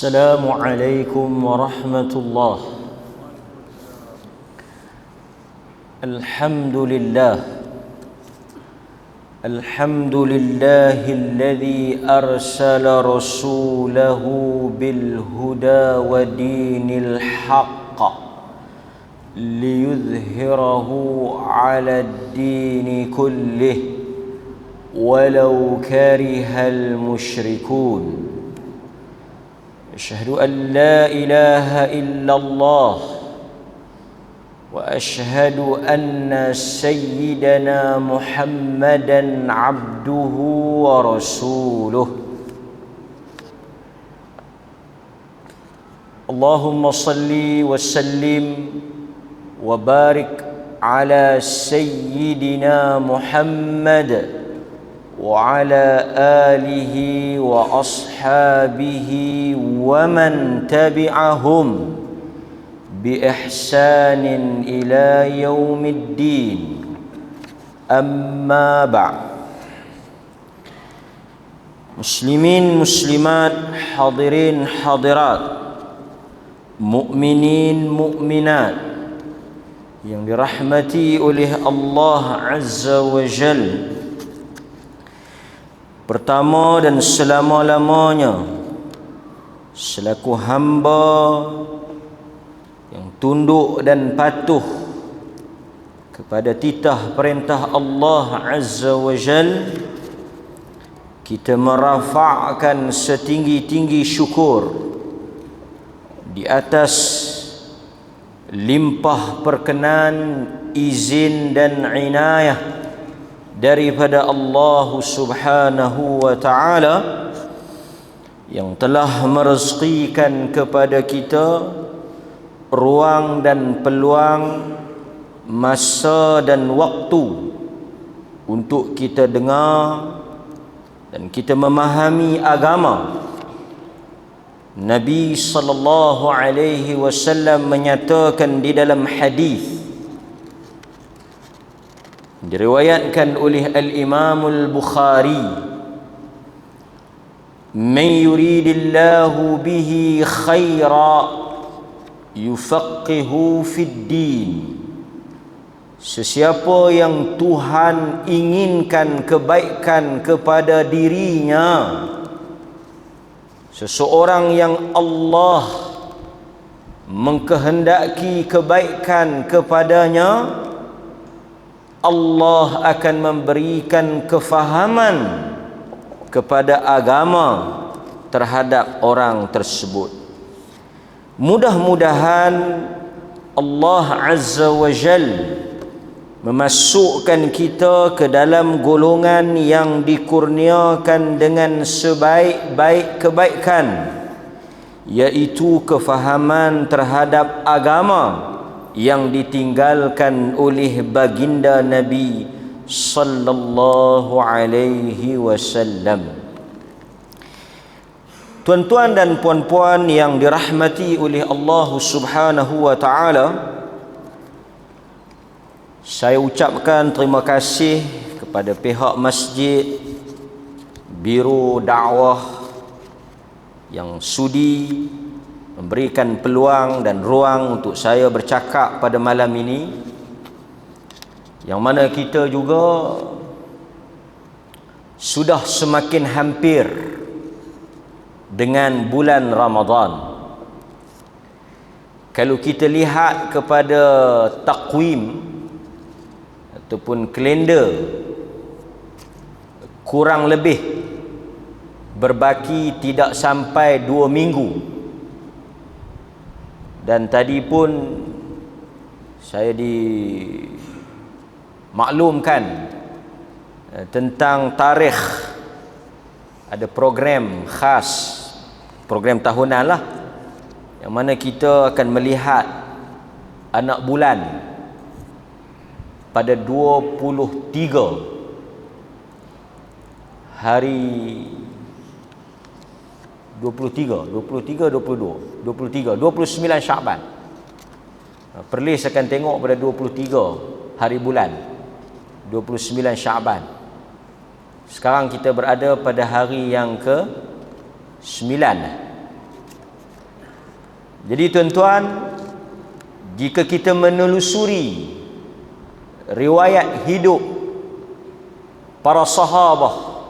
السلام عليكم ورحمة الله. الحمد لله الذي أرسل رسوله بالهدى ودين الحق ليظهره على الدين كله ولو كره المشركون. أشهد أن لا إله إلا الله وأشهد أن سيدنا محمدا عبده ورسوله. اللهم صل وسلم وبارك على سيدنا محمد وعلى آله وأصحابه ومن تبعهم بإحسان إلى يوم الدين. أما بعد. Muslimin muslimat, hadirin hadirat, mukminin mukminat yang dirahmati oleh Allah Azza wa Jalla. Pertama dan selama-lamanya, selaku hamba yang tunduk dan patuh kepada titah perintah Allah Azza wa Jal, kita merafa'kan setinggi-tinggi syukur di atas limpah perkenan, izin dan inayah daripada Allah Subhanahu wa ta'ala yang telah merezekikan kepada kita ruang dan peluang, masa dan waktu untuk kita dengar dan kita memahami agama. Nabi sallallahu alaihi wasallam menyatakan di dalam hadis diriwayatkan oleh Al-Imam Al-Bukhari, "Man yuridillahu bihi khaira yufaqihu fid din." Sesiapa yang Tuhan inginkan kebaikan kepada dirinya, seseorang yang Allah mengkehendaki kebaikan kepadanya, Allah akan memberikan kefahaman kepada agama terhadap orang tersebut. Mudah-mudahan Allah Azza wa Jal memasukkan kita ke dalam golongan yang dikurniakan dengan sebaik-baik kebaikan, yaitu kefahaman terhadap agama yang ditinggalkan oleh baginda Nabi sallallahu alaihi wasallam. Tuan-tuan dan puan-puan yang dirahmati oleh Allah Subhanahu wa ta'ala, saya ucapkan terima kasih kepada pihak masjid, biro dakwah yang sudi memberikan peluang dan ruang untuk saya bercakap pada malam ini, yang mana kita juga sudah semakin hampir dengan bulan Ramadan. Kalau kita lihat kepada takwim ataupun kalender, kurang lebih berbaki tidak sampai 2 minggu. Dan tadi pun saya dimaklumkan tentang tarikh, ada program khas, program tahunan lah, yang mana kita akan melihat anak bulan pada 23 hari 29 Syaban. Perlis akan tengok pada 23 hari bulan 29 Syaban. Sekarang kita berada pada hari yang ke 9. Jadi tuan-tuan, jika kita menelusuri riwayat hidup para sahabah,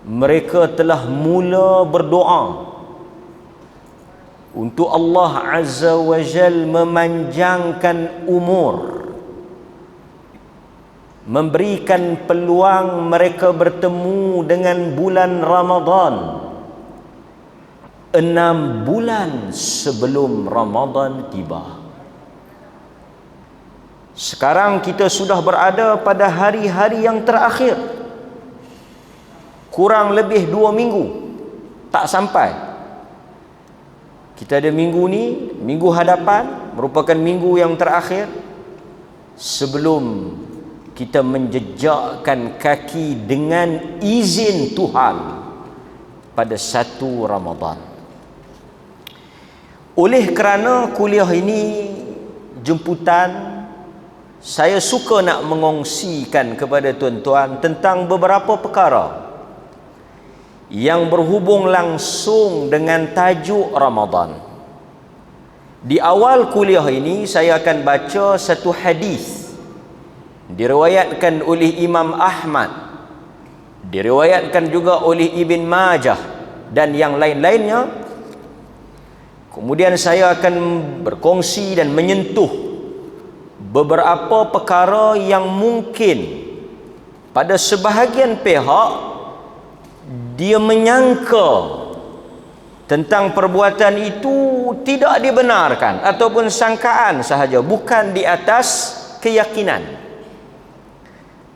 mereka telah mula berdoa untuk Allah Azza wa Jal memanjangkan umur, memberikan peluang mereka bertemu dengan bulan Ramadan 6 bulan sebelum Ramadan tiba. Sekarang kita sudah berada pada hari-hari yang terakhir, kurang lebih 2 minggu tak sampai. Kita ada minggu ni, minggu hadapan merupakan minggu yang terakhir sebelum kita menjejakkan kaki dengan izin Tuhan pada 1 Ramadan. Oleh kerana kuliah ini jemputan, saya suka nak mengongsikan kepada tuan-tuan tentang beberapa perkara yang berhubung langsung dengan tajuk Ramadan. Di awal kuliah ini saya akan baca satu hadis diriwayatkan oleh Imam Ahmad, diriwayatkan juga oleh Ibn Majah dan yang lain-lainnya. Kemudian saya akan berkongsi dan menyentuh beberapa perkara yang mungkin pada sebahagian pihak dia menyangka tentang perbuatan itu tidak dibenarkan ataupun sangkaan sahaja, bukan di atas keyakinan.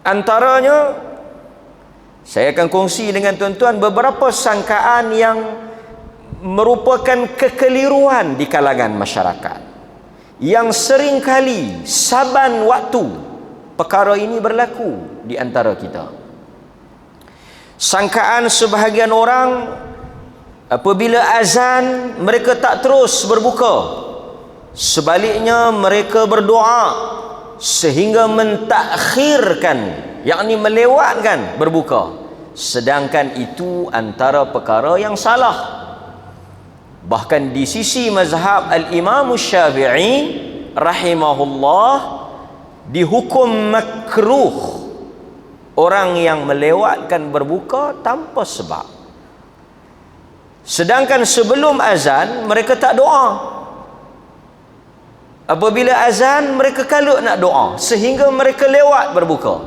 Antaranya saya akan kongsi dengan tuan-tuan beberapa sangkaan yang merupakan kekeliruan di kalangan masyarakat, yang seringkali saban waktu perkara ini berlaku di antara kita. Sangkaan sebahagian orang, apabila azan mereka tak terus berbuka, sebaliknya mereka berdoa sehingga mentakhirkan, yakni melewatkan berbuka, sedangkan itu antara perkara yang salah. Bahkan di sisi mazhab Al-Imam Syafi'i rahimahullah, dihukum makruh orang yang melewatkan berbuka tanpa sebab. Sedangkan sebelum azan mereka tak doa. Apabila azan mereka kalut nak doa sehingga mereka lewat berbuka.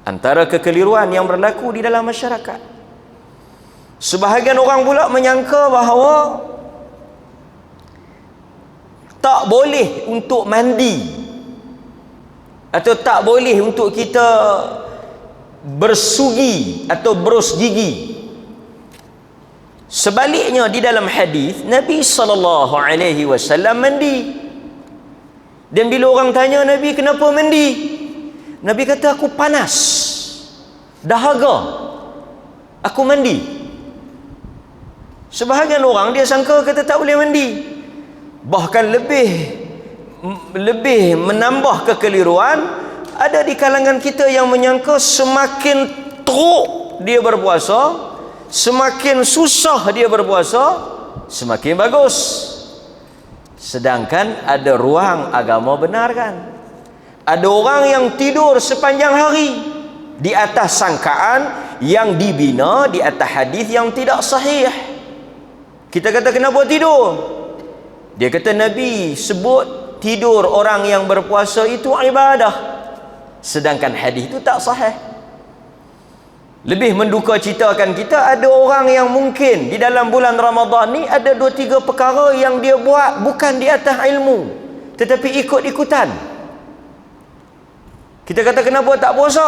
Antara kekeliruan yang berlaku di dalam masyarakat. Sebahagian orang pula menyangka bahawa tak boleh untuk mandi atau tak boleh untuk kita bersugi atau berus gigi. Sebaliknya di dalam hadis Nabi SAW mandi. Dan bila orang tanya Nabi kenapa mandi, Nabi kata aku panas, dahaga, aku mandi. Sebahagian orang dia sangka kata tak boleh mandi. Bahkan lebih menambah kekeliruan, ada di kalangan kita yang menyangka semakin teruk dia berpuasa, semakin susah dia berpuasa, semakin bagus. Sedangkan ada ruang agama benarkan. Ada orang yang tidur sepanjang hari di atas sangkaan yang dibina di atas hadis yang tidak sahih. Kita kata kenapa tidur? Dia kata Nabi sebut tidur orang yang berpuasa itu ibadah. Sedangkan hadis itu tak sahih. Lebih menduka citakan kita, ada orang yang mungkin di dalam bulan Ramadan ni ada 2-3 perkara yang dia buat bukan di atas ilmu, tetapi ikut-ikutan. Kita kata kenapa tak puasa?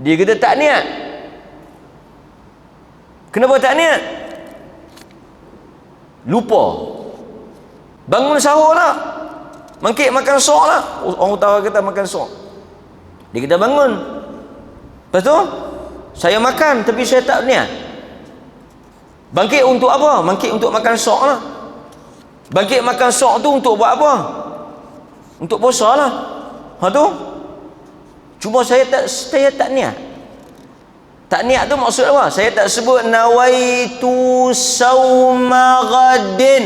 Dia kata tak niat. Kenapa tak niat? Lupa. Bangun sahur lah, mangkit makan sok lah. Orang utara kata makan sok. Dia kata bangun, lepas tu saya makan tapi saya tak niat. Bangkit untuk apa? Bangkit untuk makan sok lah. Bangkit makan sok tu untuk buat apa? Untuk puasa lah. Ha tu, cuma saya tak niat. Tak niat tu maksud apa? Saya tak sebut nawaitu sauma ghadin.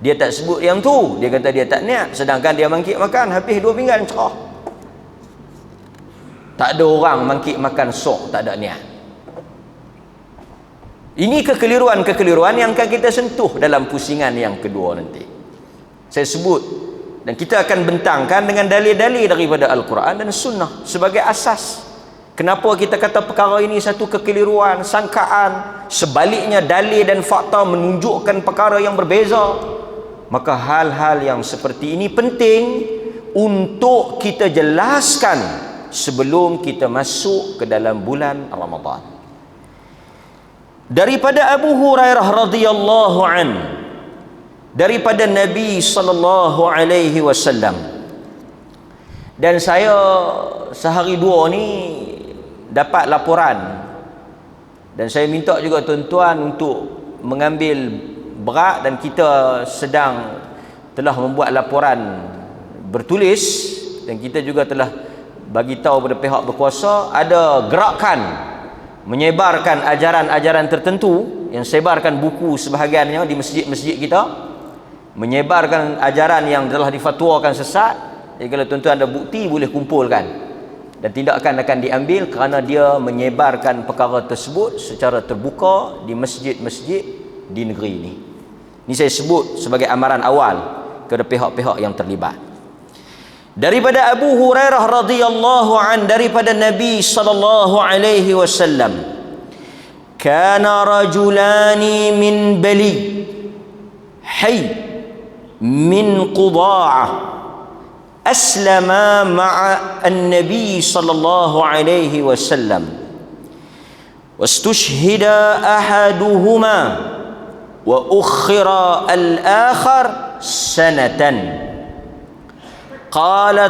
Dia tak sebut yang tu. Dia kata dia tak niat. Sedangkan dia mangkit makan habis 2 pinggan cerah. Tak ada orang mangkit makan sok tak ada niat. Ini kekeliruan-kekeliruan yang akan kita sentuh dalam pusingan yang kedua nanti. Saya sebut dan kita akan bentangkan dengan dalil-dalil daripada Al-Quran dan Sunnah sebagai asas. Kenapa kita kata perkara ini satu kekeliruan, sangkaan, sebaliknya dalil dan fakta menunjukkan perkara yang berbeza. Maka hal-hal yang seperti ini penting untuk kita jelaskan sebelum kita masuk ke dalam bulan Ramadan. Daripada Abu Hurairah radhiyallahu an, daripada Nabi sallallahu alaihi wasallam. Dan saya sehari dua ni dapat laporan, dan saya minta juga tuan-tuan untuk mengambil berat, dan kita telah membuat laporan bertulis, dan kita juga telah bagi tahu pada pihak berkuasa ada gerakan menyebarkan ajaran-ajaran tertentu, yang sebarkan buku sebahagiannya di masjid-masjid kita, menyebarkan ajaran yang telah difatwakan sesat. Jadi kalau tuan-tuan ada bukti boleh kumpulkan, dan tindakan akan diambil kerana dia menyebarkan perkara tersebut secara terbuka di masjid-masjid di negeri ini. Ini saya sebut sebagai amaran awal kepada pihak-pihak yang terlibat. Daripada Abu Hurairah radhiyallahu an, daripada Nabi sallallahu alaihi wasallam, kana rajulani min Bali hayy min Quda'ah aslama ma'a an-nabi sallallahu alaihi wasallam wastushhida ahaduhuma wa ukhira al-akhar sanatan. قال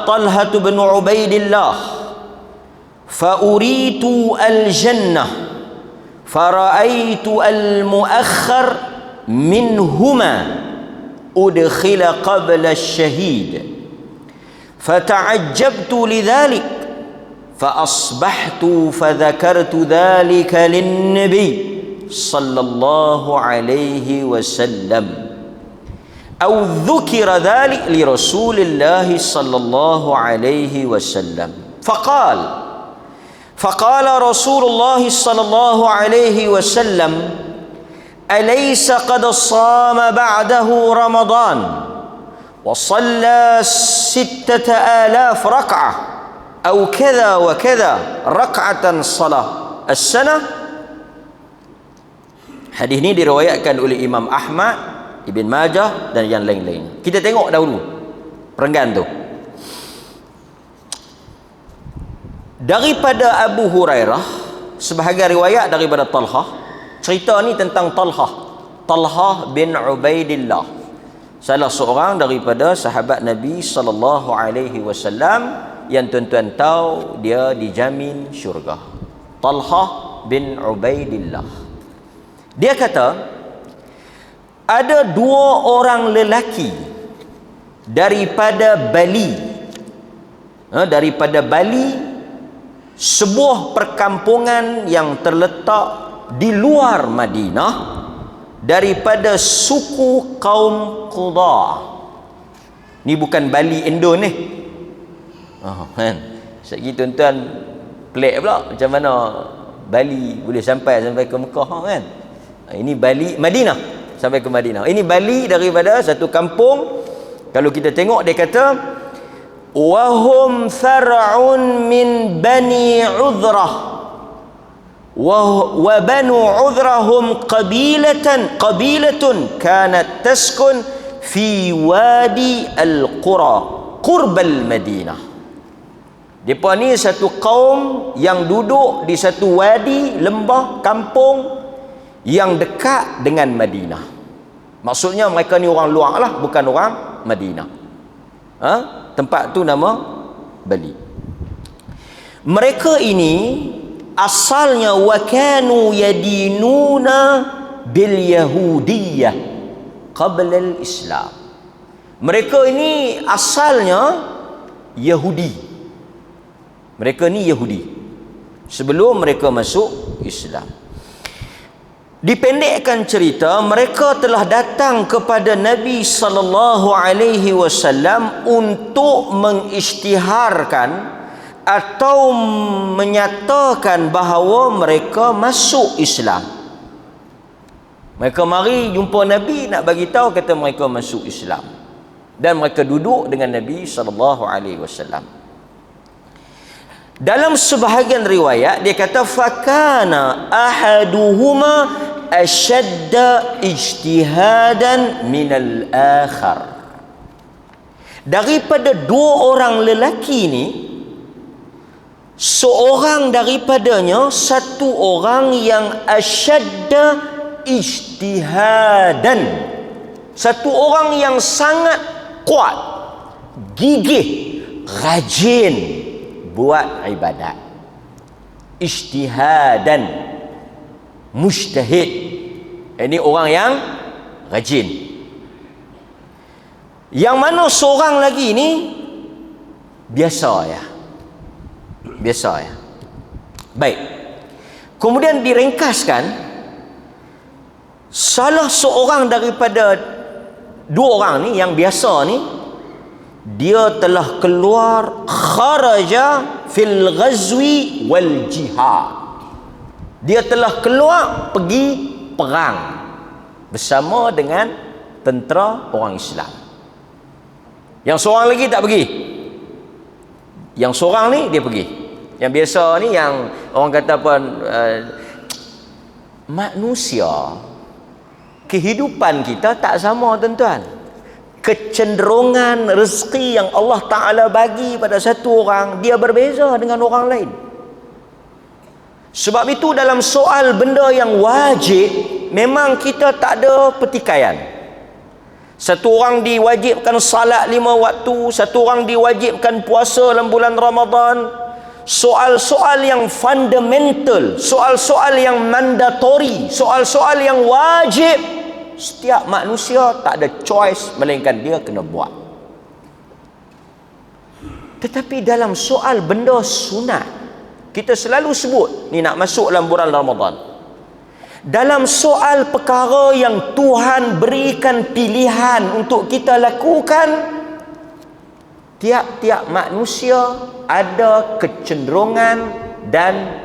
طلحة بن عبيد الله فأريت الجنة فرأيت المؤخر منهما أدخل قبل الشهيد فتعجبت لذلك فأصبحت فذكرت ذلك للنبي صلى الله عليه وسلم أو ذكر ذلك لرسول الله صلى الله عليه وسلم فقال رسول الله صلى الله عليه وسلم أليس قد صام بعده رمضان وصلى 6,000 ركعة أو كذا وكذا ركعة صلاة السنة. Hadis ini diriwayatkan oleh Imam Ahmad, Ibn Majah dan yang lain-lain. Kita tengok dahulu perenggan tu. Daripada Abu Hurairah, sebahagian riwayat daripada Talhah. Cerita ni tentang Talhah bin Ubaidillah, salah seorang daripada sahabat Nabi sallallahu alaihi wasallam yang tuan-tuan tahu dia dijamin syurga. Talhah bin Ubaidillah. Dia kata ada 2 orang lelaki daripada Bali, sebuah perkampungan yang terletak di luar Madinah, daripada suku kaum Quda'ah. Ni bukan Bali Indo ni. Kan? Sekali tuan-tuan pelik pula macam mana Bali boleh sampai ke Mekah kan? Ini Bali Madinah, sampai ke Madinah. Ini Bali daripada satu kampung. Kalau kita tengok dia kata wahum far'un min bani Udhrah wa banu Udhrahum qabilatun kanat taskun fi wadi al-qura qurbal Madinah. Depa ni satu kaum yang duduk di satu wadi, lembah, kampung yang dekat dengan Madinah. Maksudnya mereka ni orang luar lah, bukan orang Madinah. Tempat tu nama Bali. Mereka ini asalnya wa kanu yadinuna bil yahudiyah qabla al-Islam. Mereka ini asalnya Yahudi. Mereka ni Yahudi sebelum mereka masuk Islam. Dipendekkan cerita, mereka telah datang kepada Nabi sallallahu alaihi wasallam untuk mengisytiharkan atau menyatakan bahawa mereka masuk Islam. Mereka mari jumpa Nabi nak bagi tahu kata mereka masuk Islam. Dan mereka duduk dengan Nabi sallallahu alaihi wasallam. Dalam sebahagian riwayat dia kata fakana ahaduhuma ashadda ijtihadan minal akhar. Daripada dua orang lelaki ni, seorang daripadanya satu orang yang ashadda ijtihadan, satu orang yang sangat kuat, gigih, rajin buat ibadat. Ijtihadan, mujtahid. Ini orang yang rajin. Yang mana seorang lagi ni biasa ya. Biasa ya. Baik. Kemudian diringkaskan, salah seorang daripada dua orang ni yang biasa ni, dia telah keluar kharaja fil ghazwi wal jihad. Dia telah keluar pergi perang bersama dengan tentera orang Islam. Yang seorang lagi tak pergi. Yang seorang ni dia pergi. Yang biasa ni yang orang kata apa, manusia, kehidupan kita tak sama tuan-tuan. Kecenderungan rezeki yang Allah Ta'ala bagi pada satu orang, dia berbeza dengan orang lain. Sebab itu dalam soal benda yang wajib, memang kita tak ada pertikaian. Satu orang diwajibkan salat 5 waktu, satu orang diwajibkan puasa dalam bulan Ramadan. Soal-soal yang fundamental, soal-soal yang mandatori, soal-soal yang wajib, setiap manusia tak ada choice melainkan dia kena buat. Tetapi dalam soal benda sunat, kita selalu sebut ni nak masuk dalam bulan Ramadan. Dalam soal perkara yang Tuhan berikan pilihan untuk kita lakukan, tiap-tiap manusia ada kecenderungan dan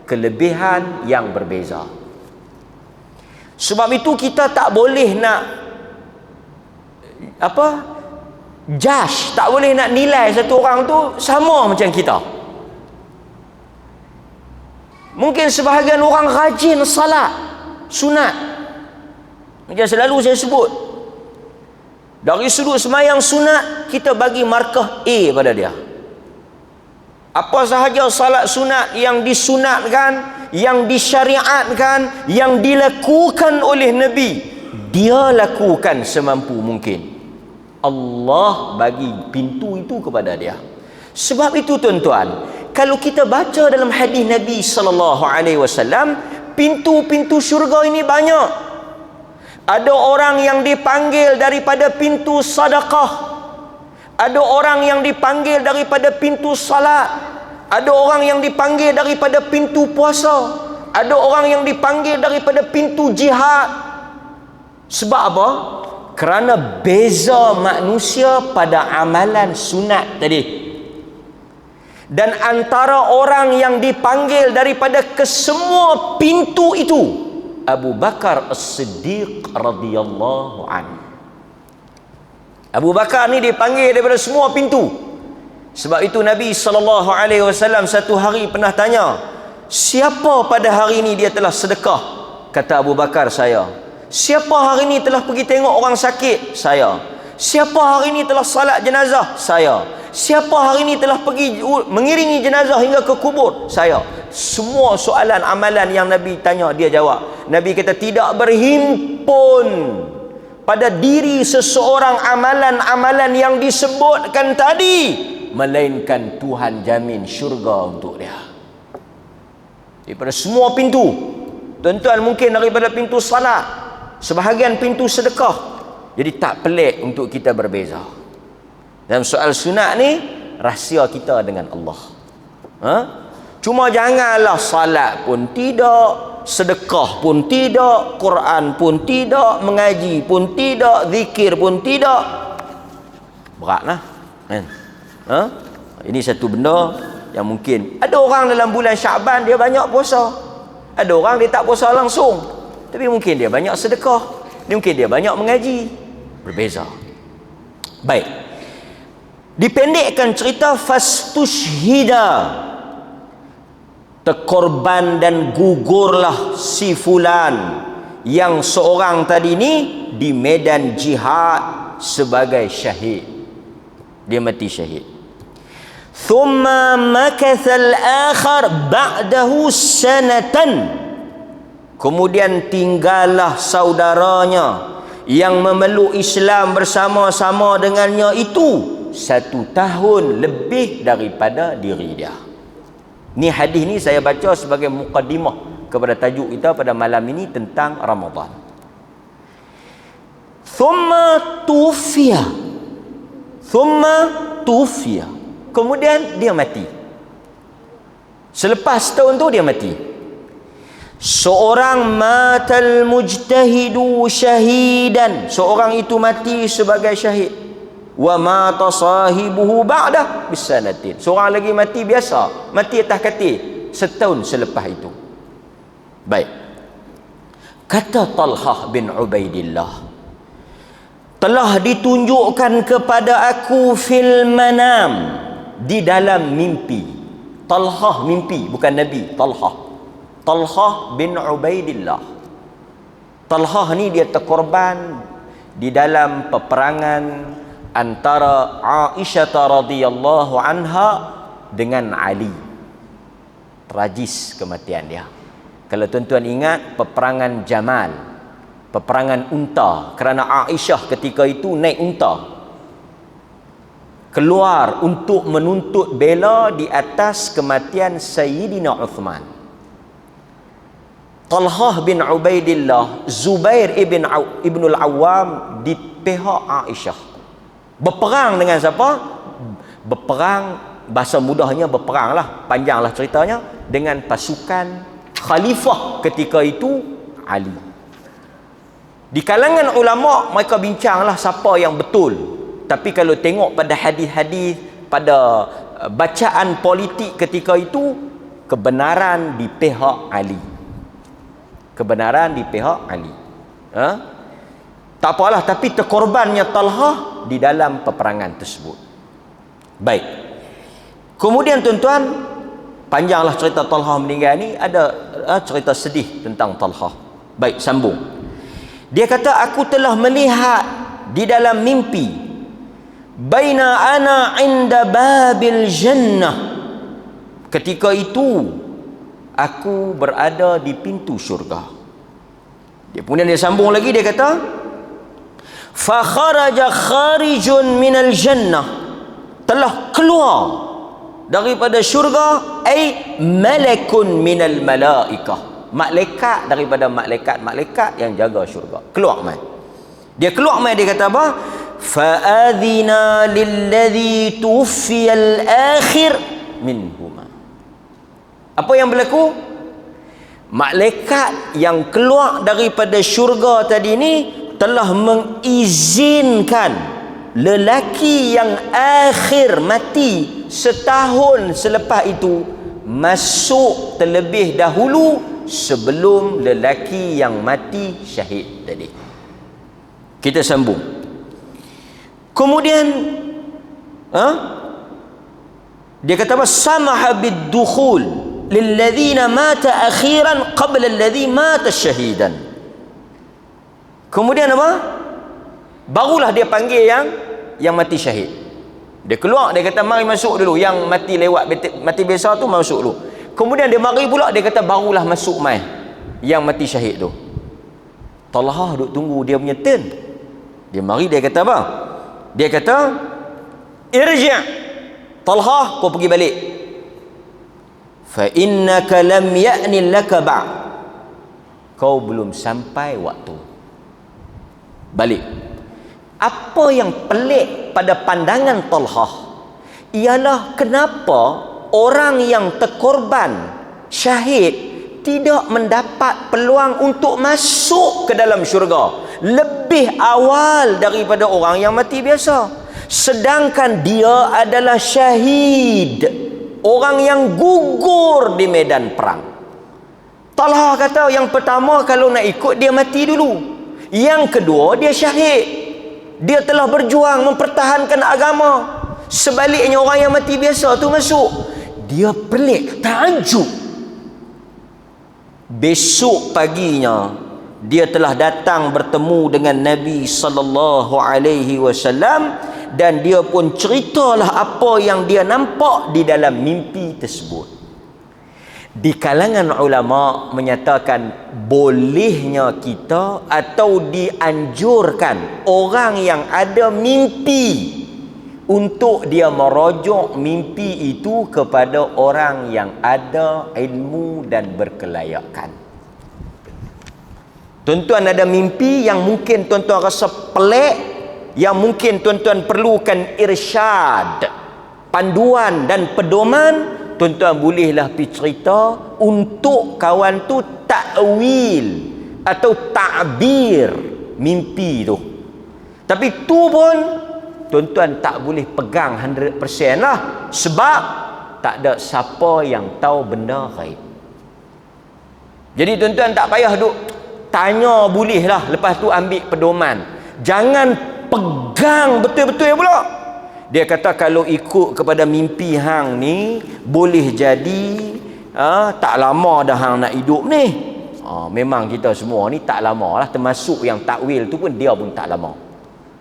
kelebihan yang berbeza. Sebab itu kita tak boleh nak judge, tak boleh nak nilai satu orang tu sama macam kita. Mungkin sebahagian orang rajin salat sunat, macam selalu saya sebut, dari sudut semayang sunat kita bagi markah A pada dia. Apa sahaja salat sunat yang disunatkan, yang disyariatkan, yang dilakukan oleh Nabi, dia lakukan semampu mungkin. Allah bagi pintu itu kepada dia. Sebab itu tuan-tuan, kalau kita baca dalam hadis Nabi sallallahu alaihi wasallam, pintu-pintu syurga ini banyak. Ada orang yang dipanggil daripada pintu sedekah. Ada orang yang dipanggil daripada pintu salat. Ada orang yang dipanggil daripada pintu puasa. Ada orang yang dipanggil daripada pintu jihad. Sebab apa? Kerana beza manusia pada amalan sunat tadi. Dan antara orang yang dipanggil daripada kesemua pintu itu, Abu Bakar As-Siddiq radhiyallahu anhu. Abu Bakar ni dipanggil daripada semua pintu. Sebab itu Nabi SAW satu hari pernah tanya, siapa pada hari ini dia telah sedekah? Kata Abu Bakar, saya. Siapa hari ini telah pergi tengok orang sakit? Saya. Siapa hari ini telah salat jenazah? Saya. Siapa hari ini telah pergi mengiringi jenazah hingga ke kubur? Saya. Semua soalan amalan yang Nabi tanya, dia jawab. Nabi kata tidak berhimpun pada diri seseorang amalan-amalan yang disebutkan tadi, melainkan Tuhan jamin syurga untuk dia. Daripada semua pintu. Tuan-tuan, mungkin daripada pintu salat, sebahagian pintu sedekah, Jadi tak pelik untuk kita berbeza. Dalam soal sunat ni, rahsia kita dengan Allah. Cuma janganlah salat pun tidak, sedekah pun tidak, Quran pun tidak, mengaji pun tidak, zikir pun tidak. Beratlah kan? Ini satu benda yang mungkin ada orang dalam bulan Syaban dia banyak puasa, ada orang dia tak puasa langsung, tapi mungkin dia banyak sedekah, mungkin dia banyak mengaji. Berbeza. Baik, dipendekkan cerita, fastushhida, terkorban dan gugurlah si fulan yang seorang tadi ni di medan jihad sebagai syahid. Dia mati syahid. Thumma makatha al-akhar ba'dahu sanatan. Kemudian tinggallah saudaranya yang memeluk Islam bersama-sama dengannya itu 1 tahun lebih daripada diri dia. Ni hadis ni saya baca sebagai muqaddimah kepada tajuk kita pada malam ini tentang Ramadan. Thumma tufiya. Kemudian dia mati. Selepas tahun tu dia mati. Seorang matal mujtahidu syahidan, seorang itu mati sebagai syahid. Wa mata sahibuhu ba'dah bisanatin, seorang lagi mati biasa, mati atas katil setahun selepas itu. Baik, kata Talhah bin Ubaidillah, telah ditunjukkan kepada aku fil manam, di dalam mimpi. Talhah mimpi, bukan Nabi. Talhah bin Ubaidillah. Talhah ni dia terkorban di dalam peperangan antara Aisyah radhiyallahu anha dengan Ali. Tragis kematian dia. Kalau tuan-tuan ingat peperangan Jamal, peperangan unta, kerana Aisyah ketika itu naik unta keluar untuk menuntut bela di atas kematian Sayyidina Uthman. Talhah bin Ubaidillah, Zubair ibn al-Awwam di pihak Aisyah. Berperang dengan siapa? Berperang, bahasa mudahnya berperang lah, panjanglah ceritanya, dengan pasukan khalifah ketika itu, Ali. Di kalangan ulama mereka bincanglah siapa yang betul. Tapi kalau tengok pada hadis-hadis, pada bacaan politik ketika itu, kebenaran di pihak Ali. Kebenaran di pihak Ali. Tak apalah, tapi terkorbannya Talhah di dalam peperangan tersebut. Baik. Kemudian tuan-tuan, panjanglah cerita Talhah meninggal ni, ada cerita sedih tentang Talhah. Baik, sambung. Dia kata, aku telah melihat di dalam mimpi, baina ana inda babil jannah, ketika itu aku berada di pintu syurga. Kemudian dia sambung lagi, dia kata, fa kharaja kharijun minal jannah, telah keluar daripada syurga, ai malakun minal malaikah, malaikat daripada malaikat yang jaga syurga. Keluar mai. Dia keluar mai, dia kata apa? Fa adhina lilladhi tuwfiya al-akhir minhuma. Apa yang berlaku? Malaikat yang keluar daripada syurga tadi ni telah mengizinkan lelaki yang akhir mati setahun selepas itu masuk terlebih dahulu sebelum lelaki yang mati syahid tadi. Kita sambung. Kemudian dia kata apa? Samaha bid-dukhul lilladhina mata akhiran qabla alladhi mata syahidan. Kemudian apa? Barulah dia panggil yang mati syahid. Dia keluar, dia kata mari masuk dulu. Yang mati lewat mati biasa tu masuk dulu. Kemudian dia mari pula, dia kata barulah masuk mai yang mati syahid tu. Talhah duk tunggu dia punya turn. Dia mari, dia kata apa? Dia kata, irji' Talhah, kau pergi balik. Fa innaka lam ya'ni laka ba'd, kau belum sampai waktu balik. Apa yang pelik pada pandangan Talhah ialah kenapa orang yang terkorban syahid tidak mendapat peluang untuk masuk ke dalam syurga lebih awal daripada orang yang mati biasa, sedangkan dia adalah syahid, orang yang gugur di medan perang. Talhah kata yang pertama kalau nak ikut dia mati dulu, yang kedua dia syahid, dia telah berjuang mempertahankan agama. Sebaliknya orang yang mati biasa tu masuk, dia pelik, takjub. Besok paginya dia telah datang bertemu dengan Nabi sallallahu alaihi wasallam dan dia pun ceritalah apa yang dia nampak di dalam mimpi tersebut. Di kalangan ulama menyatakan bolehnya kita atau dianjurkan orang yang ada mimpi untuk dia merujuk mimpi itu kepada orang yang ada ilmu dan berkelayakan. Tuan-tuan ada mimpi yang mungkin tuan-tuan rasa pelik, yang mungkin tuan-tuan perlukan irsyad, panduan dan pedoman, tuan-tuan bolehlah pergi cerita untuk kawan tu takwil atau takbir mimpi tu. Tapi tu pun tuan-tuan tak boleh pegang 100% lah, sebab tak ada siapa yang tahu benda ghaib. Jadi tuan-tuan tak payah duk tanya, bolehlah lepas tu ambil pedoman. Jangan pegang betul-betul pula. Dia kata kalau ikut kepada mimpi hang ni boleh jadi tak lama dah hang nak hidup ni. Memang kita semua ni tak lama lah, termasuk yang takwil tu pun dia pun tak lama.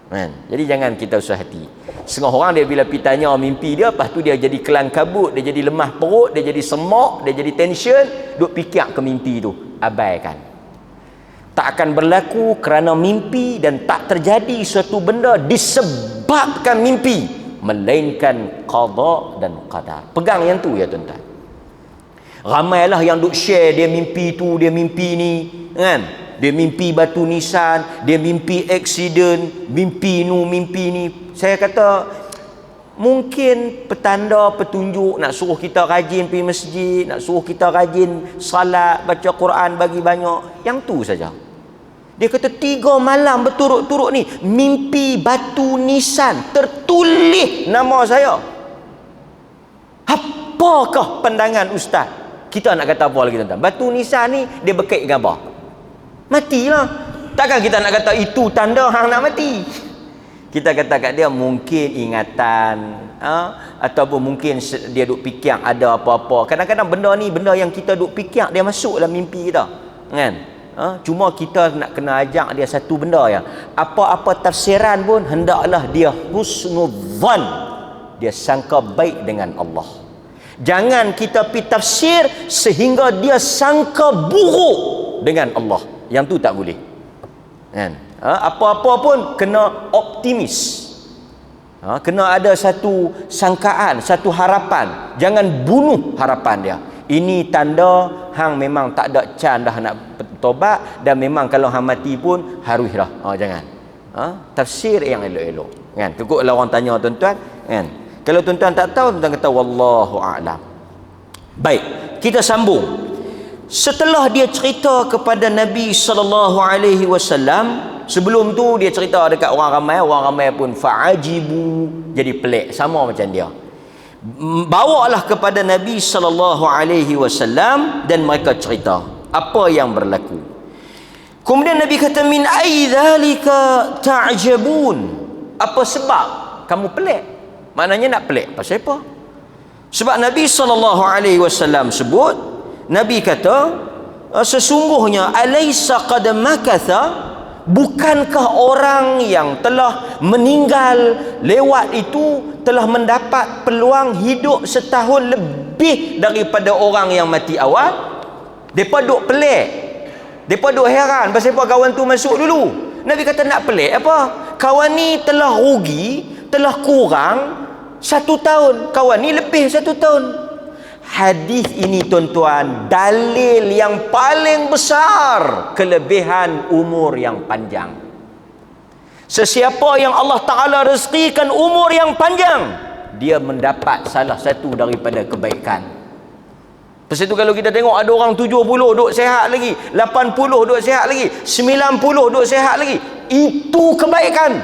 Kan? Jadi jangan kita usah hati. Setengah orang dia bila pergi tanya mimpi dia, lepas tu dia jadi kelang kabut, dia jadi lemah perut, dia jadi semak, dia jadi tension, duk fikir ke mimpi tu. Abaikan. Tak akan berlaku kerana mimpi dan tak terjadi suatu benda disebabkan mimpi, melainkan qada dan qadar. Pegang yang tu ya tuan-tuan. Ramailah yang duk share dia mimpi tu, dia mimpi ni, kan? Dia mimpi batu nisan, dia mimpi aksiden, mimpi nu, mimpi ni. Saya kata mungkin petanda, petunjuk nak suruh kita rajin pergi masjid, nak suruh kita rajin salat, baca Quran bagi banyak. Yang tu saja. Dia kata 3 malam berturut-turut ni mimpi batu nisan, tertulis nama saya. Apakah pandangan ustaz? Kita nak kata apa lagi tuan-tuan? Batu nisan ni dia berkait dengan apa? Matilah. Takkan kita nak kata itu tanda hang nak mati. Kita kata kat dia mungkin ingatan, ataupun mungkin dia duk fikir ada apa-apa. Kadang-kadang benda ni benda yang kita duk fikir dia masuk dalam mimpi kita, kan? Cuma kita nak kena ajak dia satu benda ya. Apa-apa tafsiran pun hendaklah dia husnudzan, dia sangka baik dengan Allah. Jangan kita pi tafsir sehingga dia sangka buruk dengan Allah. Yang tu tak boleh, kan? Apa-apa pun kena optimis, kena ada satu sangkaan, satu harapan. Jangan bunuh harapan dia. Ini tanda hang memang tak ada can dah nak bertobat, dan memang kalau hang mati pun haruslah. Jangan tafsir yang elok-elok, kan? Kekok orang tanya tuan-tuan, kan? Kalau tuan-tuan tak tahu, tuan-tuan kata wallahu a'lam. Baik, kita sambung. Setelah dia cerita kepada Nabi sallallahu alaihi wasallam, sebelum tu dia cerita dekat orang ramai pun fa'ajibu, jadi pelik sama macam dia. Bawalah kepada Nabi sallallahu alaihi wasallam dan mereka cerita apa yang berlaku. Kemudian Nabi kata min ai dzalika ta'jabun? Apa sebab kamu pelik? Maknanya nak pelik pasal apa? Sebab Nabi sallallahu alaihi wasallam sebut, Nabi kata sesungguhnya alaysa qad makatha, bukankah orang yang telah meninggal lewat itu telah mendapat peluang hidup setahun lebih daripada orang yang mati awal? Depa duk pelik, depa duk heran pasal apa kawan tu masuk dulu. Nabi kata nak pelik apa? Kawan ni telah rugi, telah kurang 1 tahun, kawan ni lebih 1 tahun. Hadis ini tuan-tuan dalil yang paling besar kelebihan umur yang panjang. Sesiapa yang Allah Ta'ala rezekikan umur yang panjang, dia mendapat salah satu daripada kebaikan. Lepas itu kalau kita tengok ada orang 70 duk sihat lagi, 80 duk sihat lagi, 90 duk sihat lagi, itu kebaikan.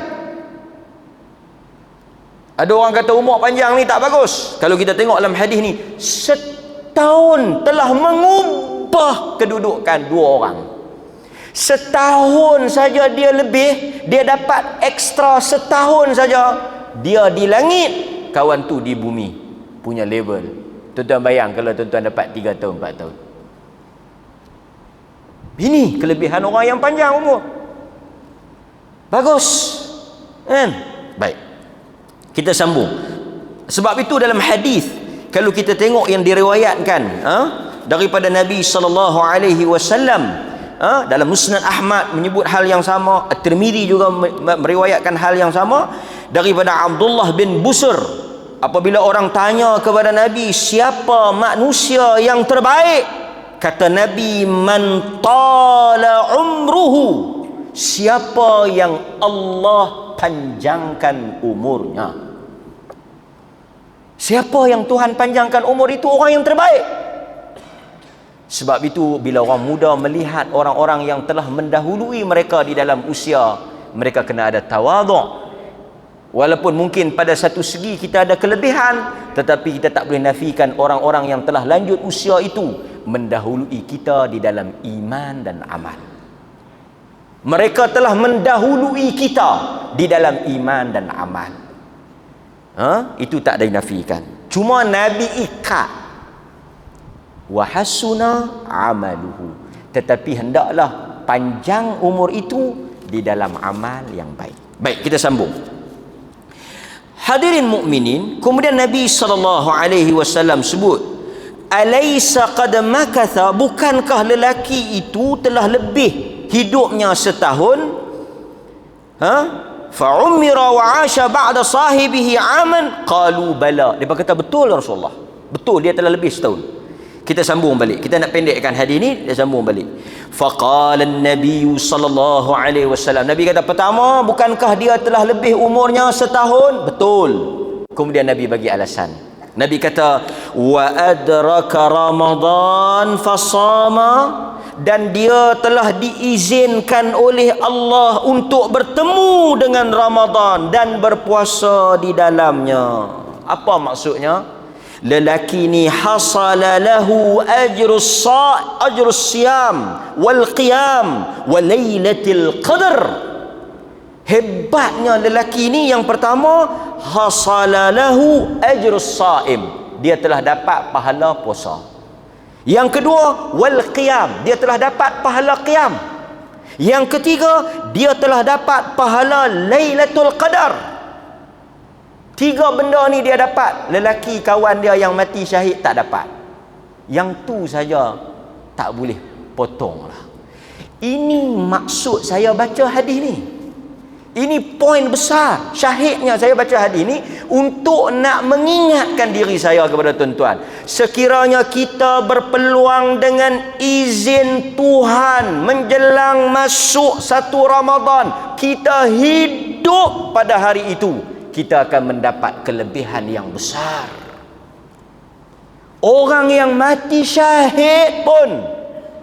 Ada orang kata umur panjang ni tak bagus. Kalau kita tengok dalam hadis ni, setahun telah mengubah kedudukan dua orang. Setahun saja dia lebih, dia dapat ekstra setahun saja. Dia di langit, kawan tu di bumi punya level. Tuan-tuan bayang kalau tuan-tuan dapat 3 tahun 4 tahun. Ini kelebihan orang yang panjang umur. Bagus kan? Baik, kita sambung. Sebab itu dalam hadis, kalau kita tengok yang diriwayatkan daripada Nabi SAW, dalam Musnad Ahmad menyebut hal yang sama, At-Tirmidzi juga meriwayatkan hal yang sama daripada Abdullah bin Busr. Apabila orang tanya kepada Nabi, siapa manusia yang terbaik? Kata Nabi, man tala umruhu, siapa yang Allah panjangkan umurnya. Siapa yang Tuhan panjangkan umur, itu orang yang terbaik. Sebab itu bila orang muda melihat orang-orang yang telah mendahului mereka di dalam usia, mereka kena ada tawaduk. Walaupun mungkin pada satu segi kita ada kelebihan, tetapi kita tak boleh nafikan orang-orang yang telah lanjut usia itu mendahului kita di dalam iman dan amal. Mereka telah mendahului kita di dalam iman dan amal. Itu tak ada dinafikan. Cuma Nabi ikat wa hasuna amaluhu, tetapi hendaklah panjang umur itu di dalam amal yang baik. Baik, kita sambung. Hadirin mukminin, kemudian Nabi SAW sebut, alaysa qad makatha, bukankah lelaki itu telah lebih hidupnya setahun? Fa umira wa 'asha ba'da sahibihi 'aman, qalu bala. Dia kata betul Rasulullah, betul dia telah lebih setahun. Kita sambung balik, kita nak pendekkan hadis ni, dia sambung balik. Faqala an-nabiy sallallahu alaihi wasallam, Nabi kata, pertama, bukankah dia telah lebih umurnya setahun? Betul. Kemudian Nabi bagi alasan. Nabi kata, wa adraka ramadan fasama, dan dia telah diizinkan oleh Allah untuk bertemu dengan Ramadan dan berpuasa di dalamnya. Apa maksudnya? Lelaki ni hasala lahu ajrus siyam wal qiyam wa lailatul qadar. Hebatnya lelaki ni, yang pertama, hasala lahu ajrus saim, dia telah dapat pahala puasa. Yang kedua, wal qiyam, dia telah dapat pahala qiyam. Yang ketiga, dia telah dapat pahala lailatul qadar. 3 benda ni dia dapat. Lelaki kawan dia yang mati syahid tak dapat. Yang tu saja tak boleh potong lah. Ini maksud saya baca hadis ni. Ini poin besar. Syahidnya saya baca hadis ni untuk nak mengingatkan diri saya kepada tuan-tuan. Sekiranya kita berpeluang dengan izin Tuhan menjelang masuk satu Ramadan, kita hidup pada hari itu, kita akan mendapat kelebihan yang besar. Orang yang mati syahid pun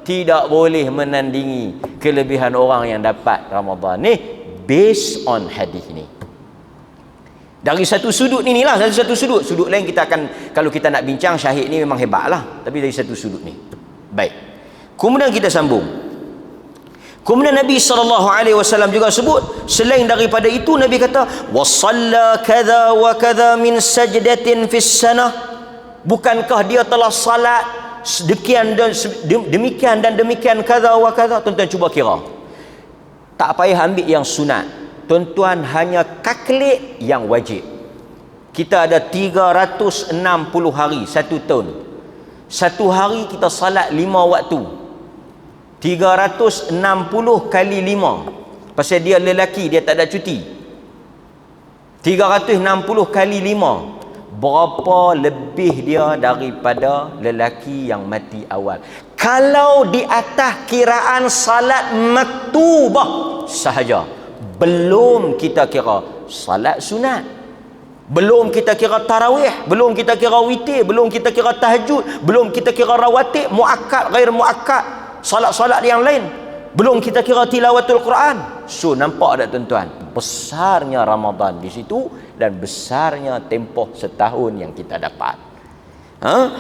tidak boleh menandingi kelebihan orang yang dapat Ramadan ni, based on hadis ni. Dari satu sudut inilah, dari satu sudut lain kita akan, kalau kita nak bincang syahid ni memang hebat lah, tapi dari satu sudut ni. Baik, kemudian kita sambung. Kemudian Nabi SAW juga sebut, selain daripada itu, Nabi kata, wasalla kadha wa kadha min sajdatin fis sanah, bukankah dia telah salat demikian dan demikian kadha wa kadha. Tuan-tuan cuba kira, tak payah ambil yang sunat, tuan-tuan hanya kalkulate yang wajib. Kita ada 360 hari, 1 tahun. Satu hari kita salat 5 waktu, 360 kali 5. Pasal dia lelaki, dia tak ada cuti. 360 kali 5, berapa lebih dia daripada lelaki yang mati awal? Kalau di atas kiraan salat maktubah sahaja, Belum kita kira salat sunat, belum kita kira tarawih, belum kita kira witir, belum kita kira tahajud, belum kita kira rawatib, muakkad, ghair muakkad, salat-salat yang lain, belum kita kira tilawatul Quran. So nampak tak tuan-tuan, besarnya Ramadan di situ dan besarnya tempoh setahun yang kita dapat.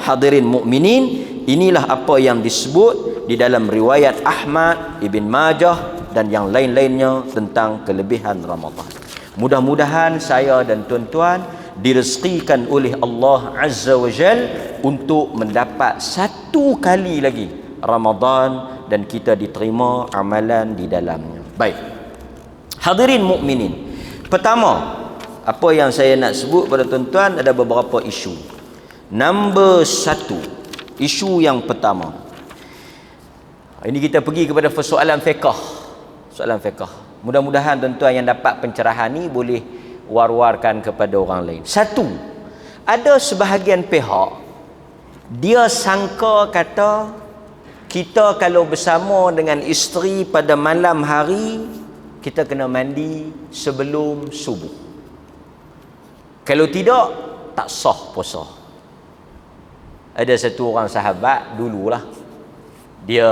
Hadirin mukminin, inilah apa yang disebut di dalam riwayat Ahmad, Ibn Majah dan yang lain-lainnya tentang kelebihan Ramadan. Mudah-mudahan saya dan tuan-tuan direzekikan oleh Allah Azza wa Jal untuk mendapat satu kali lagi Ramadan dan kita diterima amalan di dalamnya. Baik, hadirin mukminin, pertama apa yang saya nak sebut pada tuan-tuan ada beberapa isu. Nombor 1, isu yang pertama, ini kita pergi kepada persoalan fiqh. Soalan fiqh, mudah-mudahan tuan-tuan yang dapat pencerahan ni boleh war-warkan kepada orang lain. Satu, ada sebahagian pihak dia sangka kata kita kalau bersama dengan isteri pada malam hari kita kena mandi sebelum subuh, kalau tidak tak sah puasa. Ada satu orang sahabat dululah, dia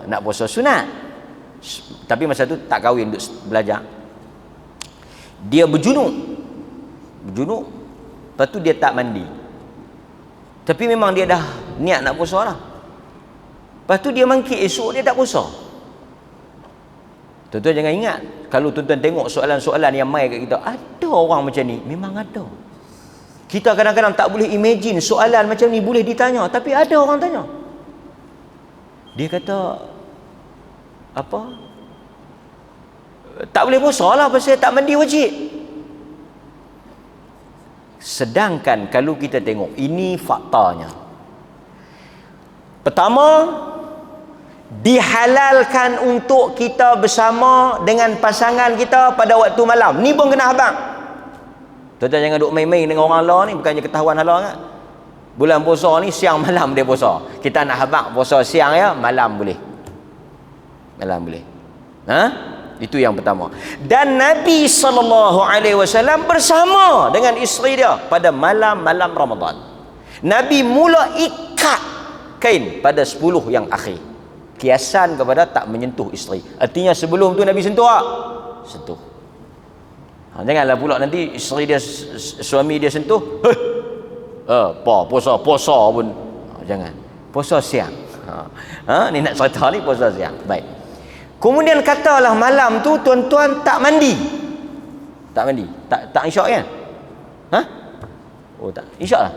nak puasa sunat, tapi masa tu tak kahwin, duk belajar. Dia berjunuk, lepas tu dia tak mandi, tapi memang dia dah niat nak puasa lah. Lepas tu dia mangkit esok dia tak puasa. Tuan-tuan jangan ingat, kalau tuan-tuan tengok soalan-soalan yang mai kat kita, ada orang macam ni, memang ada. Kita kadang-kadang tak boleh imagine soalan macam ni boleh ditanya, tapi ada orang tanya. Dia kata apa? Tak boleh puasa lah pasal tak mandi wajib. Sedangkan kalau kita tengok, ini faktanya. Pertama, dihalalkan untuk kita bersama dengan pasangan kita pada waktu malam. Ni pun kena habang. Tuan-tuan jangan duk main-main dengan orang Allah ni, bukannya ketahuan halal kan. Bulan puasa ni siang malam dia puasa. Kita nak habaq puasa siang ya, malam boleh. Malam boleh. Itu yang pertama. Dan Nabi SAW bersama dengan isteri dia pada malam-malam Ramadan. Nabi mula ikat kain pada 10 yang akhir. Kiasan kepada tak menyentuh isteri. Artinya sebelum tu Nabi sentuh tak? Sentuh. Janganlah pula nanti isteri dia, suami dia sentuh, puasa pun jangan. Puasa siang. Ni nak cerita ni puasa siang. Baik. Kemudian katalah malam tu tuan-tuan tak mandi. Tak mandi. Tak isyak kan? Oh tak. Isyak lah.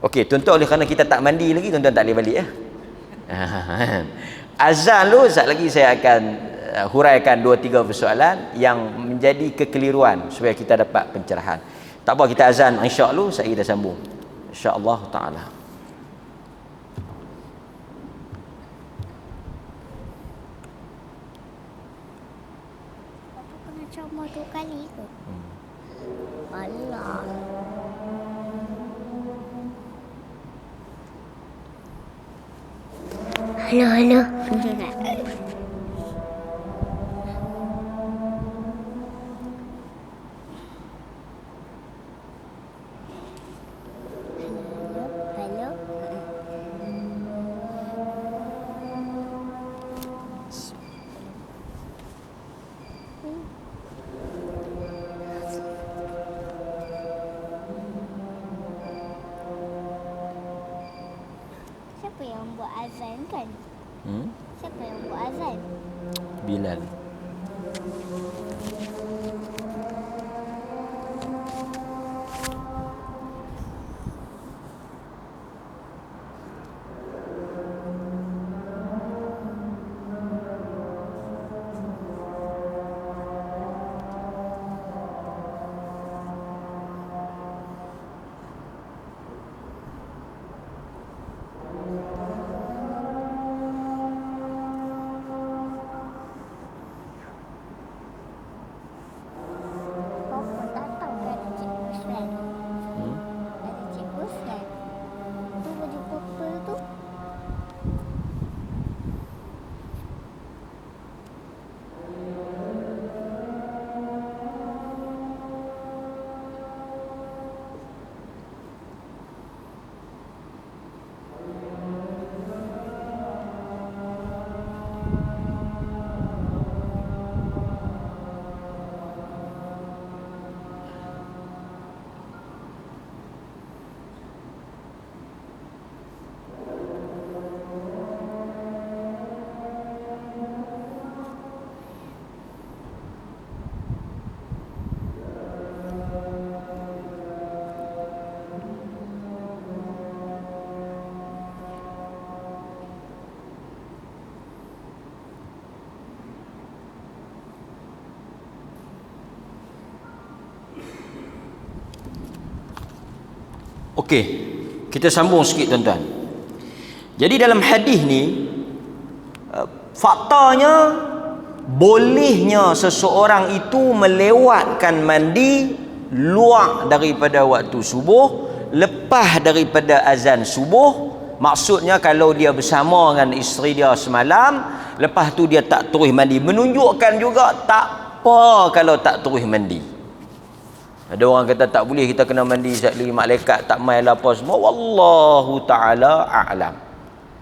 Okey, tuan-tuan oleh kerana kita tak mandi lagi, tuan-tuan tak boleh balik ya. Azan tu sekejap lagi saya akan huraikan 2-3 persoalan yang menjadi kekeliruan supaya kita dapat pencerahan. Tak apa, kita azan insya Allah, saya kita sambung insya-Allah taala. Apa kena ceramah 2 kali ke? Alah. Halo. Siapa yang buat azan kan? Siapa yang buat azan? Bilal. Okey, kita sambung sikit tuan-tuan. Jadi dalam hadis ni faktanya bolehnya seseorang itu melewatkan mandi luar daripada waktu subuh, lepas daripada azan subuh. Maksudnya kalau dia bersama dengan isteri dia semalam, lepas tu dia tak terus mandi, menunjukkan juga tak apa kalau tak terus mandi. Ada orang kata tak boleh, kita kena mandi sekali, malaikat tak mai lah apa semua. Wallahu ta'ala a'lam.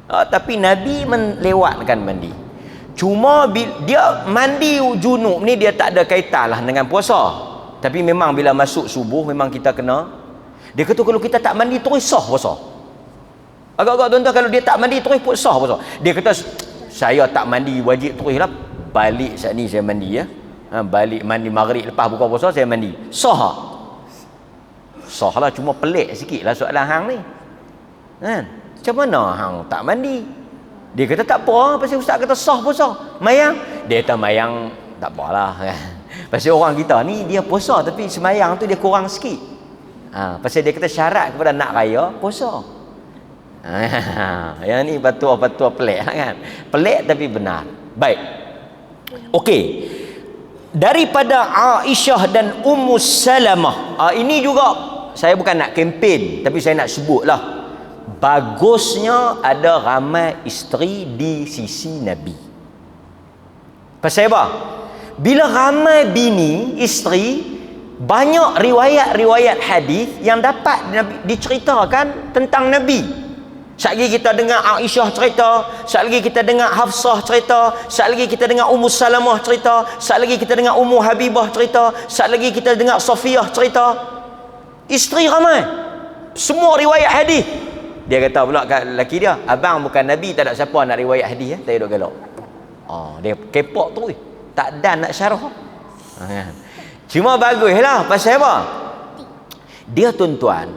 Tapi Nabi melewatkan mandi. Cuma dia mandi junub ni dia tak ada kaitan lah dengan puasa. Tapi memang bila masuk subuh memang kita kena. Dia kata kalau kita tak mandi terus sah puasa. Agak-agak tuan-tuan, kalau dia tak mandi terus pun sah puasa. Dia kata saya tak mandi wajib terus lah. Balik saat ni saya mandi ya. Balik mandi maghrib lepas buka puasa saya mandi. Sah. Sah lah, cuma pelik sikit lah soalan hang ni. Kan? Macam mana hang tak mandi? Dia kata tak apa, pasal ustaz kata sah puasa. Mayang? Dia kata mayang tak apalah. Pasal orang kita ni dia puasa tapi semayang tu dia kurang sikit. Pasal dia kata syarat kepada nak raya puasa. Yang ni patua-patua pelik kan? Pelik tapi benar. Baik. Okey. Daripada Aisyah dan Ummu Salamah. Ini juga saya bukan nak kempen, tapi saya nak sebutlah. Bagusnya ada ramai isteri di sisi Nabi. Pasal apa? Bila ramai bini, isteri, banyak riwayat-riwayat hadis yang dapat diceritakan tentang Nabi. Sekali lagi kita dengar Aisyah cerita, sekali lagi kita dengar Hafsah cerita, sekali lagi kita dengar Ummu Salamah cerita, sekali lagi kita dengar Ummu Habibah cerita, sekali lagi kita dengar Safiyah cerita. Isteri ramai. Semua riwayat hadis. Dia kata pula kat lelaki dia, abang bukan Nabi, tak ada siapa nak riwayat hadis ya. Tak duk galak. Dia kepok tu. Tak dan nak syarah. Cuma baguslah. Pasal apa? Dia tuan-tuan,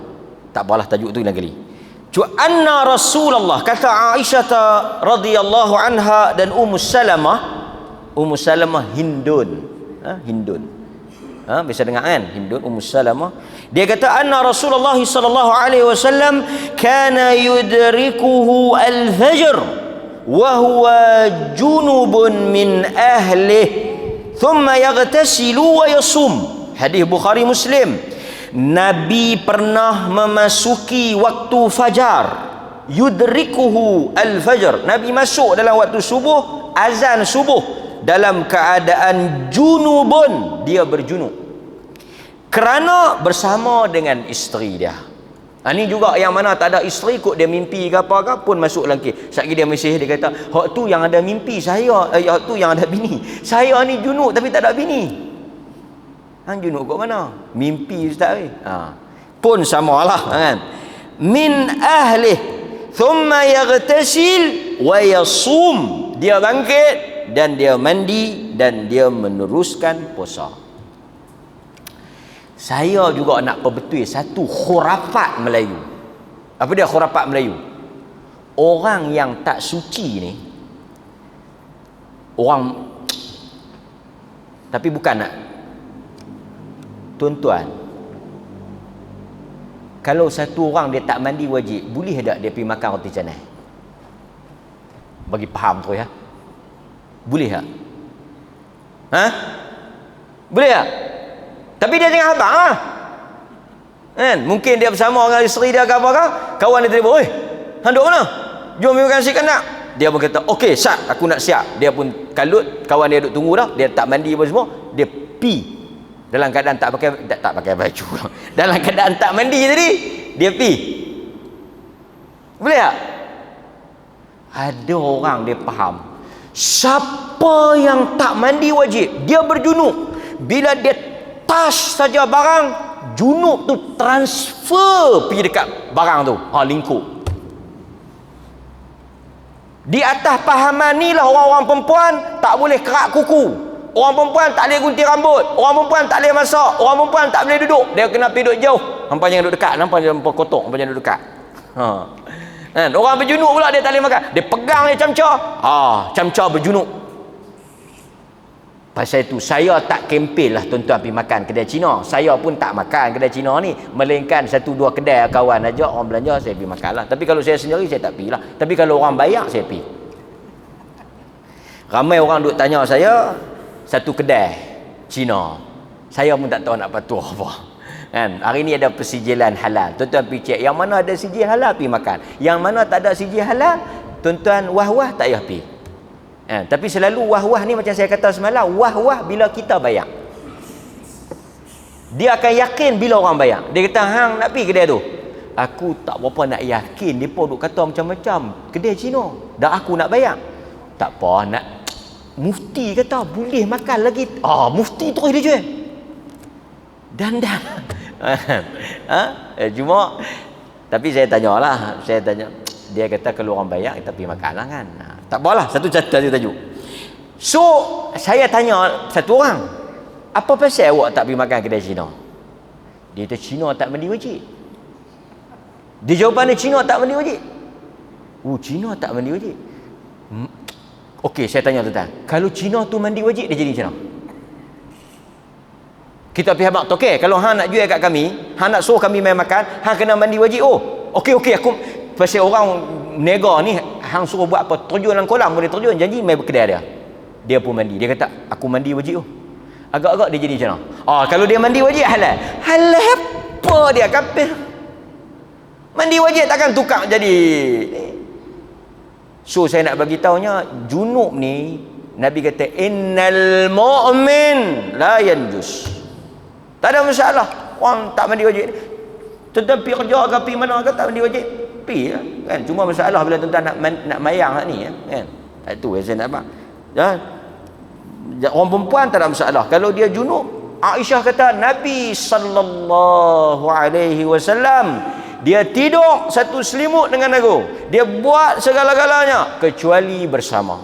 tak apalah tajuk tu lagi. Anna Rasulullah, kata Aisyah radhiyallahu anha dan Ummu Salamah Hindun. Hindun. Bisa dengar kan? Hindun Ummu Salamah. Dia kata anna Rasulullah sallallahu alaihi wasallam kana yudrikuhu al-fajr wa huwa junubun min ahlihi thumma yaghtasilu wa yasum. Hadis Bukhari Muslim. Nabi pernah memasuki waktu fajar. Yudrikuhu al-fajr. Nabi masuk dalam waktu subuh, azan subuh, dalam keadaan junubun, dia berjunub. Kerana bersama dengan isteri dia. Ini juga yang mana tak ada isteri, kot dia mimpi ke apa pun masuk lagi. Sekali dia mesej, dia kata, hak tu yang ada mimpi saya, hak tu yang ada bini. Saya ni junub tapi tak ada bini. Hang junub kat mana? Mimpi ustaz ni. Pun samalah kan. Min ahli thumma yaghtasil wa yasum. Dia bangkit dan dia mandi dan dia meneruskan puasa. Saya juga nak perbetul satu khurafat Melayu. Apa dia khurafat Melayu? Orang yang tak suci ni, orang, tapi bukan nak, tuan-tuan, kalau satu orang dia tak mandi wajib, boleh tak dia pergi makan roti canai? Bagi faham tu ya. Boleh tak? Boleh tak? Tapi dia jangan abang lah. Kan? Mungkin dia bersama dengan isteri dia ke apa ke, kawan dia telefon, "Oi, hang duk mana? Jom makan nasi kandang." Dia pun kata, "Okey, sat, aku nak siap." Dia pun kalut, kawan dia duk tunggu dah, dia tak mandi apa semua, dia pi dalam keadaan tak pakai baju. Dalam keadaan tak mandi tadi, dia pi. Boleh tak? Ada orang dia faham, siapa yang tak mandi wajib, dia berjunub. Bila dia touch saja barang, junub tu transfer pergi dekat barang tu, lingkup. Di atas pahaman ni lah orang-orang perempuan tak boleh kerak kuku, orang perempuan tak boleh gunting rambut, orang perempuan tak boleh masak, orang perempuan tak boleh duduk, dia kena pergi duduk jauh. Hampa jangan duduk dekat, nampak dia hampa kotor, hampa jangan duduk dekat. Kan? Orang berjunub pula dia tak boleh makan, dia pegang dia camca, camca berjunub. pasal itu saya tak kempen lah tuan-tuan pergi makan kedai Cina. Saya pun tak makan kedai Cina ni, melainkan 1-2 kedai kawan aja orang belanja saya pergi makan lah. Tapi kalau saya sendiri saya tak pergi lah. Tapi kalau orang bayar saya pergi. Ramai orang duk tanya saya satu kedai Cina, saya pun tak tahu nak patuh apa kan. Hari ni ada persijilan halal, tuan-tuan pergi cek yang mana ada sijil halal pergi makan, yang mana tak ada sijil halal tuan-tuan wah-wah tak payah pergi. Tapi selalu wah-wah ni macam saya kata semalam, wah-wah bila kita bayar. Dia akan yakin bila orang bayar. Dia kata, hang nak pergi kedai tu? Aku tak berapa nak yakin. Dia pun duk kata macam-macam. Kedai Cina. Dah aku nak bayar. Tak apa, nak. Mufti kata boleh makan lagi. Mufti terus dia jual. Dan dah. Cuma, tapi saya tanyalah. Saya tanya. Dia kata kalau orang bayar, kita pergi makan lah kan. Tak apalah, satu catatan tajuk. So, saya tanya satu orang, apa pasal awak tak pergi makan kedai Cina? Dia kata Cina tak mandi wajib. Dia jawapan dia Cina tak mandi wajib. Cina tak mandi wajib. Okey, saya tanya tuan-tuan, kalau Cina tu mandi wajib, dia jadi macam mana? Kita pihak mak okey, kalau hang nak jual kat kami, hang nak suruh kami main makan, hang kena mandi wajib. Okey, aku pasal orang nega ni hang suruh buat apa, terjun dalam kolam boleh terjun, janji main kedai dia. Dia pun mandi. Dia kata aku mandi wajib. Agak-agak dia jadi macam mana? Kalau dia mandi wajib halal. Halal apa dia kafir? Mandi wajib takkan tukar jadi. So saya nak bagi tahunya junub ni Nabi kata innal mu'min la yanjus. Tak ada masalah. Orang tak mandi wajib. Tuan-tuan pergi kerja ke pergi mana ke tak mandi wajib? Pergi lah, kan. Cuma masalah bila tuan-tuan nak mayang ni kan. Itu yang saya nak faham. Orang perempuan tak ada masalah. Kalau dia junub, Aisyah kata Nabi sallallahu alaihi wasallam dia tidur satu selimut dengan aku. Dia buat segala-galanya kecuali bersama.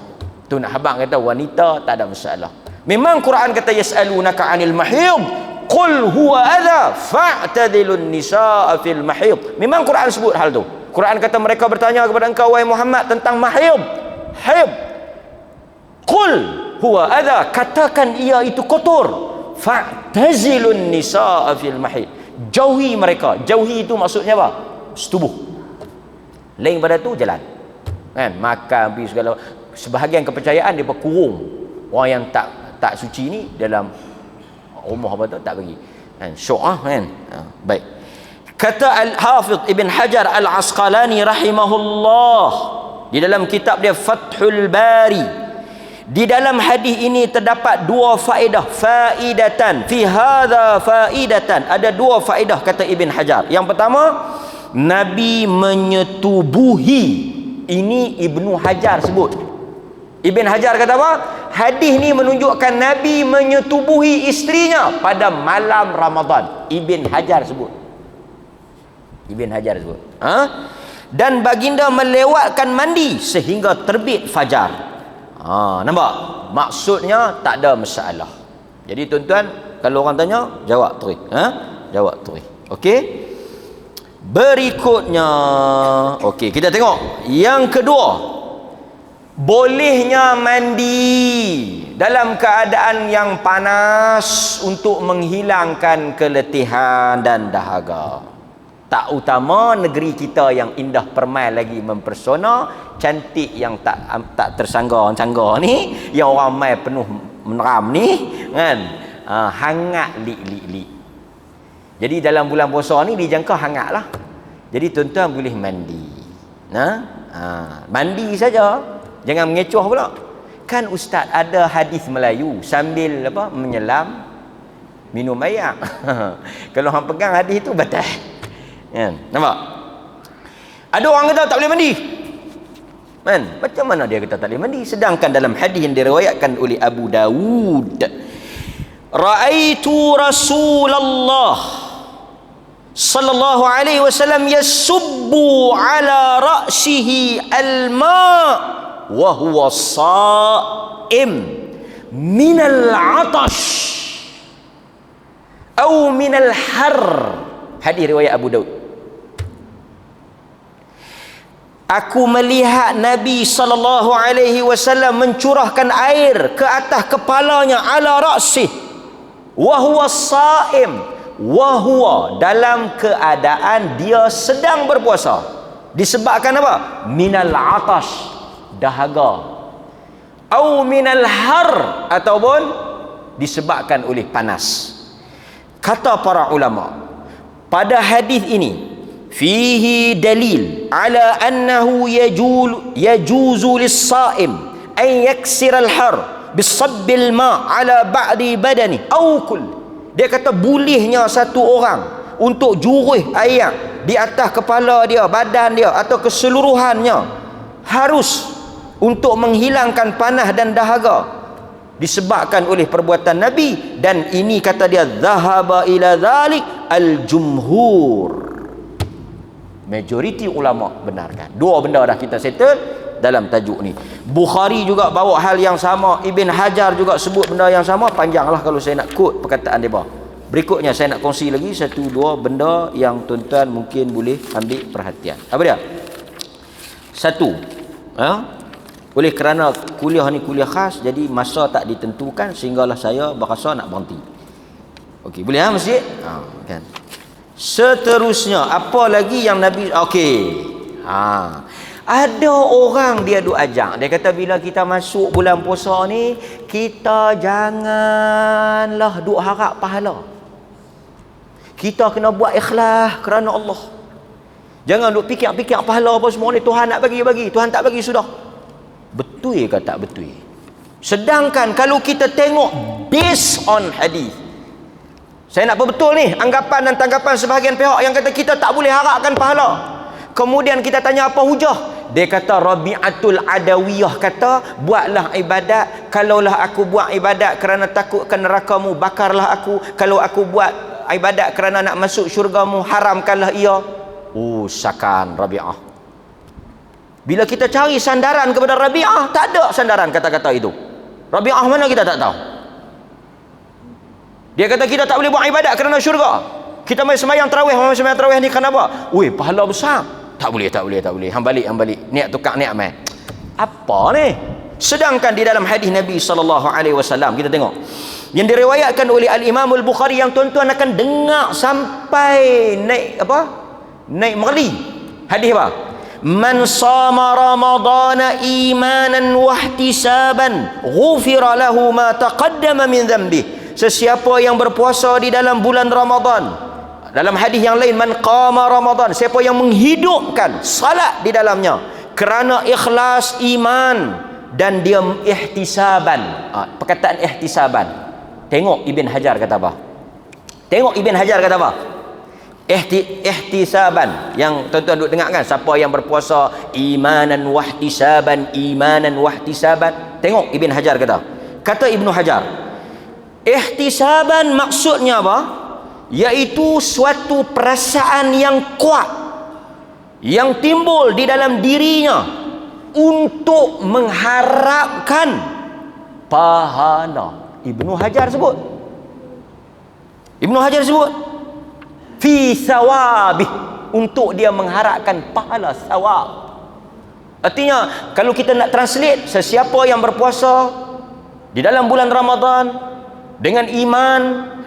Tu nak habang kata wanita tak ada masalah. Memang Quran kata yas'alunaka 'anil mahid qul huwa adha fa'tadilun nisaa fil mahid. Memang Quran sebut hal tu. Quran kata mereka bertanya kepada engkau wahai Muhammad tentang mahid. Haid. Qul huwa adha, katakan ia itu kotor. Fa'tazilun nisaa fil mahid. Jauhi mereka. Jauhi itu maksudnya apa? Setubuh. Lain pada tu jalan. Kan? Makan pergi segala. Sebahagian kepercayaan dia kurung orang yang tak suci ni dalam rumah apa tu tak bagi. Kan? Syu'ah kan. Baik. Kata Al-Hafidh Ibn Hajar Al-Asqalani rahimahullah di dalam kitab dia Fathul Bari, di dalam hadis ini terdapat dua faedah, faidatan fi hadza faidatan, ada dua faedah kata Ibn Hajar. Yang pertama, Nabi menyetubuhi. Ini Ibnu Hajar sebut. Ibn Hajar kata apa? Hadis ni menunjukkan Nabi menyetubuhi isterinya pada malam Ramadan. Ibn Hajar sebut. Ibn Hajar sebut. Dan baginda melewatkan mandi sehingga terbit fajar. Nampak? Maksudnya tak ada masalah. Jadi tuan-tuan, kalau orang tanya, jawab terus. Jawab terus. Okey? Berikutnya, okey, kita tengok. Yang kedua, bolehnya mandi dalam keadaan yang panas untuk menghilangkan keletihan dan dahaga. Tak utama negeri kita yang indah permai lagi mempesona, cantik yang tak tersangga-sangga ni, yang orang mai penuh meneram ni kan. Hangat lik. Jadi dalam bulan puasa ni dijangka hangat lah. Jadi tuan-tuan boleh mandi. Mandi saja, jangan mengecoh pula. Kan ustaz ada hadis Melayu sambil menyelam minum air. Kalau hang pegang hadis tu batal. Nampak? Ada orang kata tak boleh mandi. Kan? Macam mana dia kata tak boleh mandi? Sedangkan dalam hadis yang diriwayatkan oleh Abu Dawud, Ra'aitu Rasulullah sallallahu alaihi wasallam yasubbu ala ra'sihi al-ma' wa huwa sha'im min al-'atash atau min al-har. Hadis riwayat Abu Daud. Aku melihat Nabi sallallahu alaihi wasallam mencurahkan air ke atas kepalanya ala ra'sih wa huwa shaim, wa huwa dalam keadaan dia sedang berpuasa. Disebabkan apa? Minal atash, dahaga, au minal har, ataupun disebabkan oleh panas. Kata para ulama, pada hadis ini fihi dalil ala annahu yajuzu lis-saim an yaksira al-har bisabbil ma ala ba'di badani au kull. Dia kata bolehnya satu orang untuk juruh air di atas kepala dia, badan dia atau keseluruhannya, harus untuk menghilangkan panas dan dahaga, disebabkan oleh perbuatan Nabi. Dan ini kata dia zahaba ila dhalik al-jumhur, majoriti ulama benarkan. Dua benda dah kita settle dalam tajuk ni. Bukhari juga bawa hal yang sama, Ibn Hajar juga sebut benda yang sama. Panjanglah kalau saya nak quote perkataan dia. Berikutnya saya nak kongsi lagi satu dua benda yang tuan-tuan mungkin boleh ambil perhatian. Apa dia? Satu, oleh kerana kuliah ni kuliah khas, jadi masa tak ditentukan sehinggalah saya berasa nak berhenti. Okey, boleh masjid? Kan. Seterusnya, apa lagi yang Nabi ada orang dia duk ajak, dia kata bila kita masuk bulan puasa ni, kita janganlah duk harap pahala, kita kena buat ikhlas kerana Allah. Jangan duk fikir-fikir pahala apa semua ni, Tuhan nak bagi, Tuhan tak bagi sudah. Betul ke tak betul? Sedangkan kalau kita tengok based on hadis, saya nak betul ni anggapan dan tanggapan sebahagian pihak yang kata kita tak boleh harapkan pahala. Kemudian kita tanya apa hujah? Dia kata Rabi'atul Adawiyah kata, buatlah ibadat. Kalaulah aku buat ibadat kerana takut ke nerakamu, bakarlah aku. Kalau aku buat ibadat kerana nak masuk syurgamu, haramkanlah ia. Sakan Rabi'ah. Bila kita cari sandaran kepada Rabi'ah, tak ada sandaran kata-kata itu. Rabi'ah mana kita tak tahu. Dia kata kita tak boleh buat ibadat kerana syurga. Kita main sembahyang tarawih, ni kerana apa? Pahala besar. Tak boleh. Hang balik. Niat tukar niat mai. Apa ni? Sedangkan di dalam hadis Nabi sallallahu alaihi wasallam kita tengok yang diriwayatkan oleh Al-Imam Al-Bukhari, yang tuan-tuan akan dengar sampai naik merli. Hadis apa? Man sama ramadana imanan wa ihtisaban ghufira lahu ma taqaddama min dhanbi. Sesiapa yang berpuasa di dalam bulan Ramadan, dalam hadis yang lain, man qama Ramadan, siapa yang menghidupkan salat di dalamnya kerana ikhlas iman dan dia ihtisaban. Perkataan ihtisaban, tengok Ibn Hajar kata apa? Ihtisaban yang tuan-tuan duk dengar kan, siapa yang berpuasa imanan wahtisaban, tengok Ibn Hajar kata Ibnu Hajar, ihtisaban maksudnya apa? Iaitu suatu perasaan yang kuat yang timbul di dalam dirinya untuk mengharapkan pahala. Ibnu Hajar sebut fi sawabih, untuk dia mengharapkan pahala sawab. Artinya kalau kita nak translate, sesiapa yang berpuasa di dalam bulan Ramadan dengan iman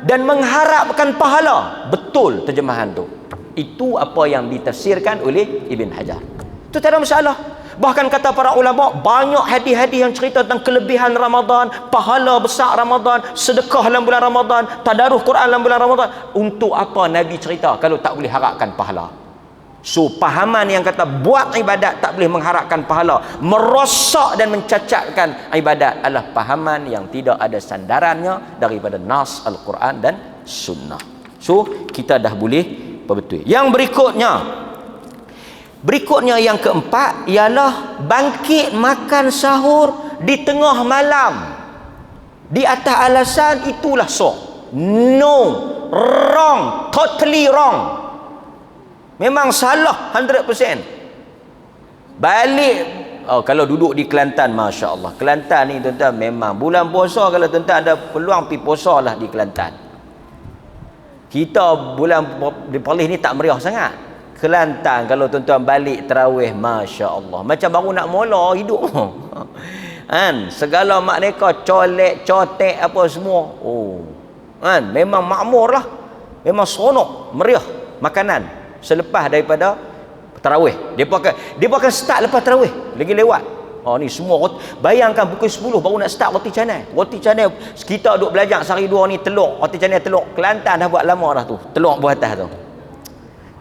dan mengharapkan pahala, betul terjemahan tu. Itu apa yang ditafsirkan oleh Ibn Hajar. Itu tak ada masalah. Bahkan kata para ulama, banyak hadis-hadis yang cerita tentang kelebihan Ramadan, pahala besar Ramadan, sedekah dalam bulan Ramadan, tadarus Quran dalam bulan Ramadan. Untuk apa Nabi cerita kalau tak boleh harapkan pahala? So pahaman yang kata buat ibadat tak boleh mengharapkan pahala, merosak dan mencacatkan ibadat, adalah pahaman yang tidak ada sandarannya daripada nas Al-Quran dan Sunnah. So kita dah boleh betul. Yang berikutnya yang keempat ialah bangkit makan sahur di tengah malam di atas alasan itulah no, wrong, totally wrong. Memang salah 100%. Balik kalau duduk di Kelantan, Masya Allah, Kelantan ni tuan-tuan, memang bulan puasa, kalau tuan-tuan ada peluang pergi puasa lah di Kelantan. Kita bulan di Perlis ni tak meriah sangat. Kelantan kalau tuan-tuan balik tarawih, Masya Allah, macam baru nak mula hidup. Kan, segala mak mereka colek, cotek apa semua. Oh, kan, memang makmur lah. Memang seronok, meriah makanan selepas daripada tarawih. Dia akan start lepas tarawih, lagi lewat. Oh, ni semua bayangkan pukul 10 baru nak start roti canai. Roti canai kita duk belajar sehari dua ni telur, roti canai telur. Kelantan dah buat lama dah tu. Telur buah atas tu.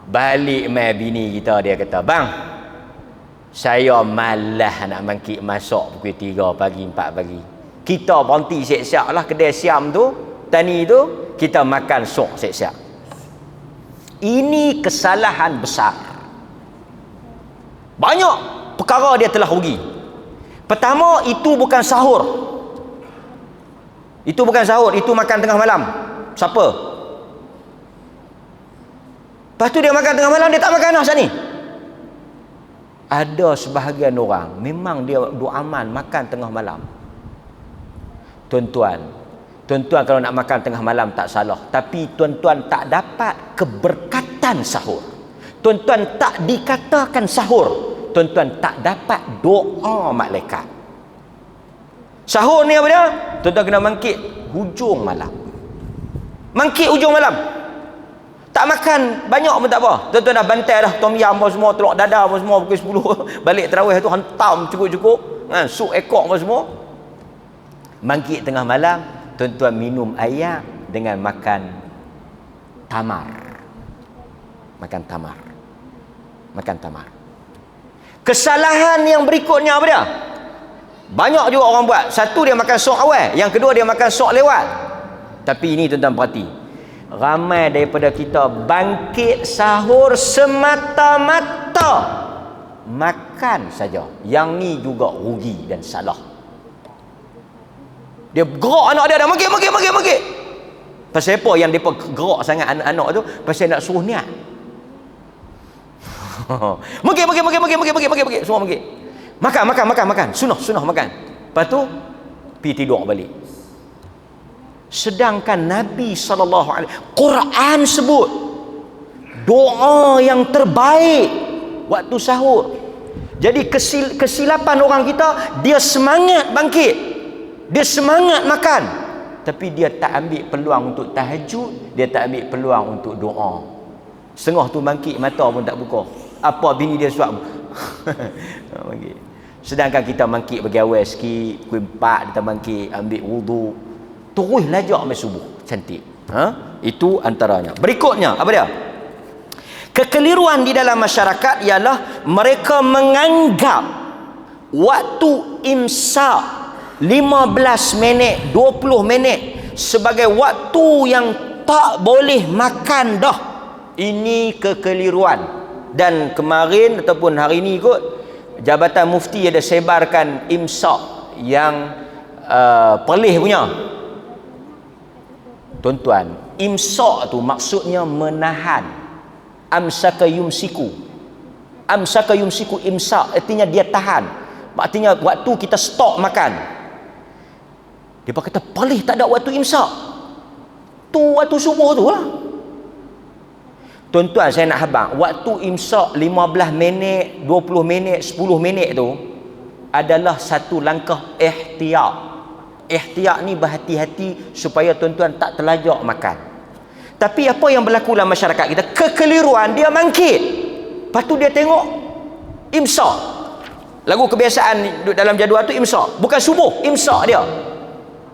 Balik mai bini kita, dia kata, "Bang, saya malas nak mangkit masak pukul 3 pagi, 4 pagi. Kita berhenti siap-siap lah kedai siam tu, tani tu, kita makan sok siap-siap." Ini kesalahan besar. Banyak perkara dia telah rugi. Pertama, itu bukan sahur. Itu bukan sahur, itu makan tengah malam. Siapa? Lepas tu dia makan tengah malam, dia tak makan asal ni. Ada sebahagian orang memang dia duk aman makan tengah malam. Tuan-tuan kalau nak makan tengah malam tak salah, tapi tuan-tuan tak dapat keberkatan sahur. Tuan-tuan tak dikatakan sahur. Tuan-tuan tak dapat doa malaikat. Sahur ni apa dia? Tuan-tuan kena mangkit hujung malam. Mangkit hujung malam. Tak makan banyak pun tak apa. Tuan-tuan dah bantai dah tom yam apa semua, telur dadar apa semua pukul 10 balik tarawih tu hentam cukup-cukup, kan, sup ekor apa semua. Mangkit tengah malam, tuan-tuan minum air dengan makan tamar. Makan tamar. Makan tamar. Kesalahan yang berikutnya apa dia? Banyak juga orang buat. Satu, dia makan sok awal. Yang kedua, dia makan sok lewat. Tapi ini tuan-tuan perhati, ramai daripada kita bangkit sahur semata-mata makan saja. Yang ni juga rugi dan salah. Dia gerak anak dia dah mangkit. Pasal apa yang depa gerak sangat anak-anak tu? Pasal nak suruh niat. Mangkit. Semua mangkit. Makan. Sunah makan. Lepas tu pi tidur balik. Sedangkan Nabi SAW, Quran sebut doa yang terbaik waktu sahur. Jadi kesilapan orang kita, dia semangat bangkit, dia semangat makan, tapi dia tak ambil peluang untuk tahajud, dia tak ambil peluang untuk doa. Setengah tu bangkit, mata pun tak buka. Apa bini dia suap? Sedangkan kita bangkit bagi awal sikit, pukul 4 kita bangkit, ambil wudu, terus lajak sampai subuh. Cantik. Itu antaranya. Berikutnya, apa dia? Kekeliruan di dalam masyarakat ialah mereka menganggap waktu imsak 15 minit, 20 minit sebagai waktu yang tak boleh makan dah. Ini kekeliruan. Dan kemarin ataupun hari ini kot, Jabatan Mufti ada sebarkan imsak yang perlih punya. Tuan-tuan, imsak tu maksudnya menahan. Amsaka yumsiku imsak, artinya dia tahan. Artinya waktu kita stop makan. Dia kata paling tak ada waktu imsak, tu waktu subuh tu lah. Tuan-tuan, saya nak habang, waktu imsak 15 minit, 20 minit, 10 minit tu adalah satu langkah ihtiyat. Ihtiyat ni berhati-hati supaya tuan-tuan tak terlajak makan. Tapi apa yang berlaku dalam masyarakat kita? Kekeliruan, dia mangkit, lepas tu dia tengok imsak. Lagu kebiasaan dalam jadual tu imsak, bukan subuh, imsak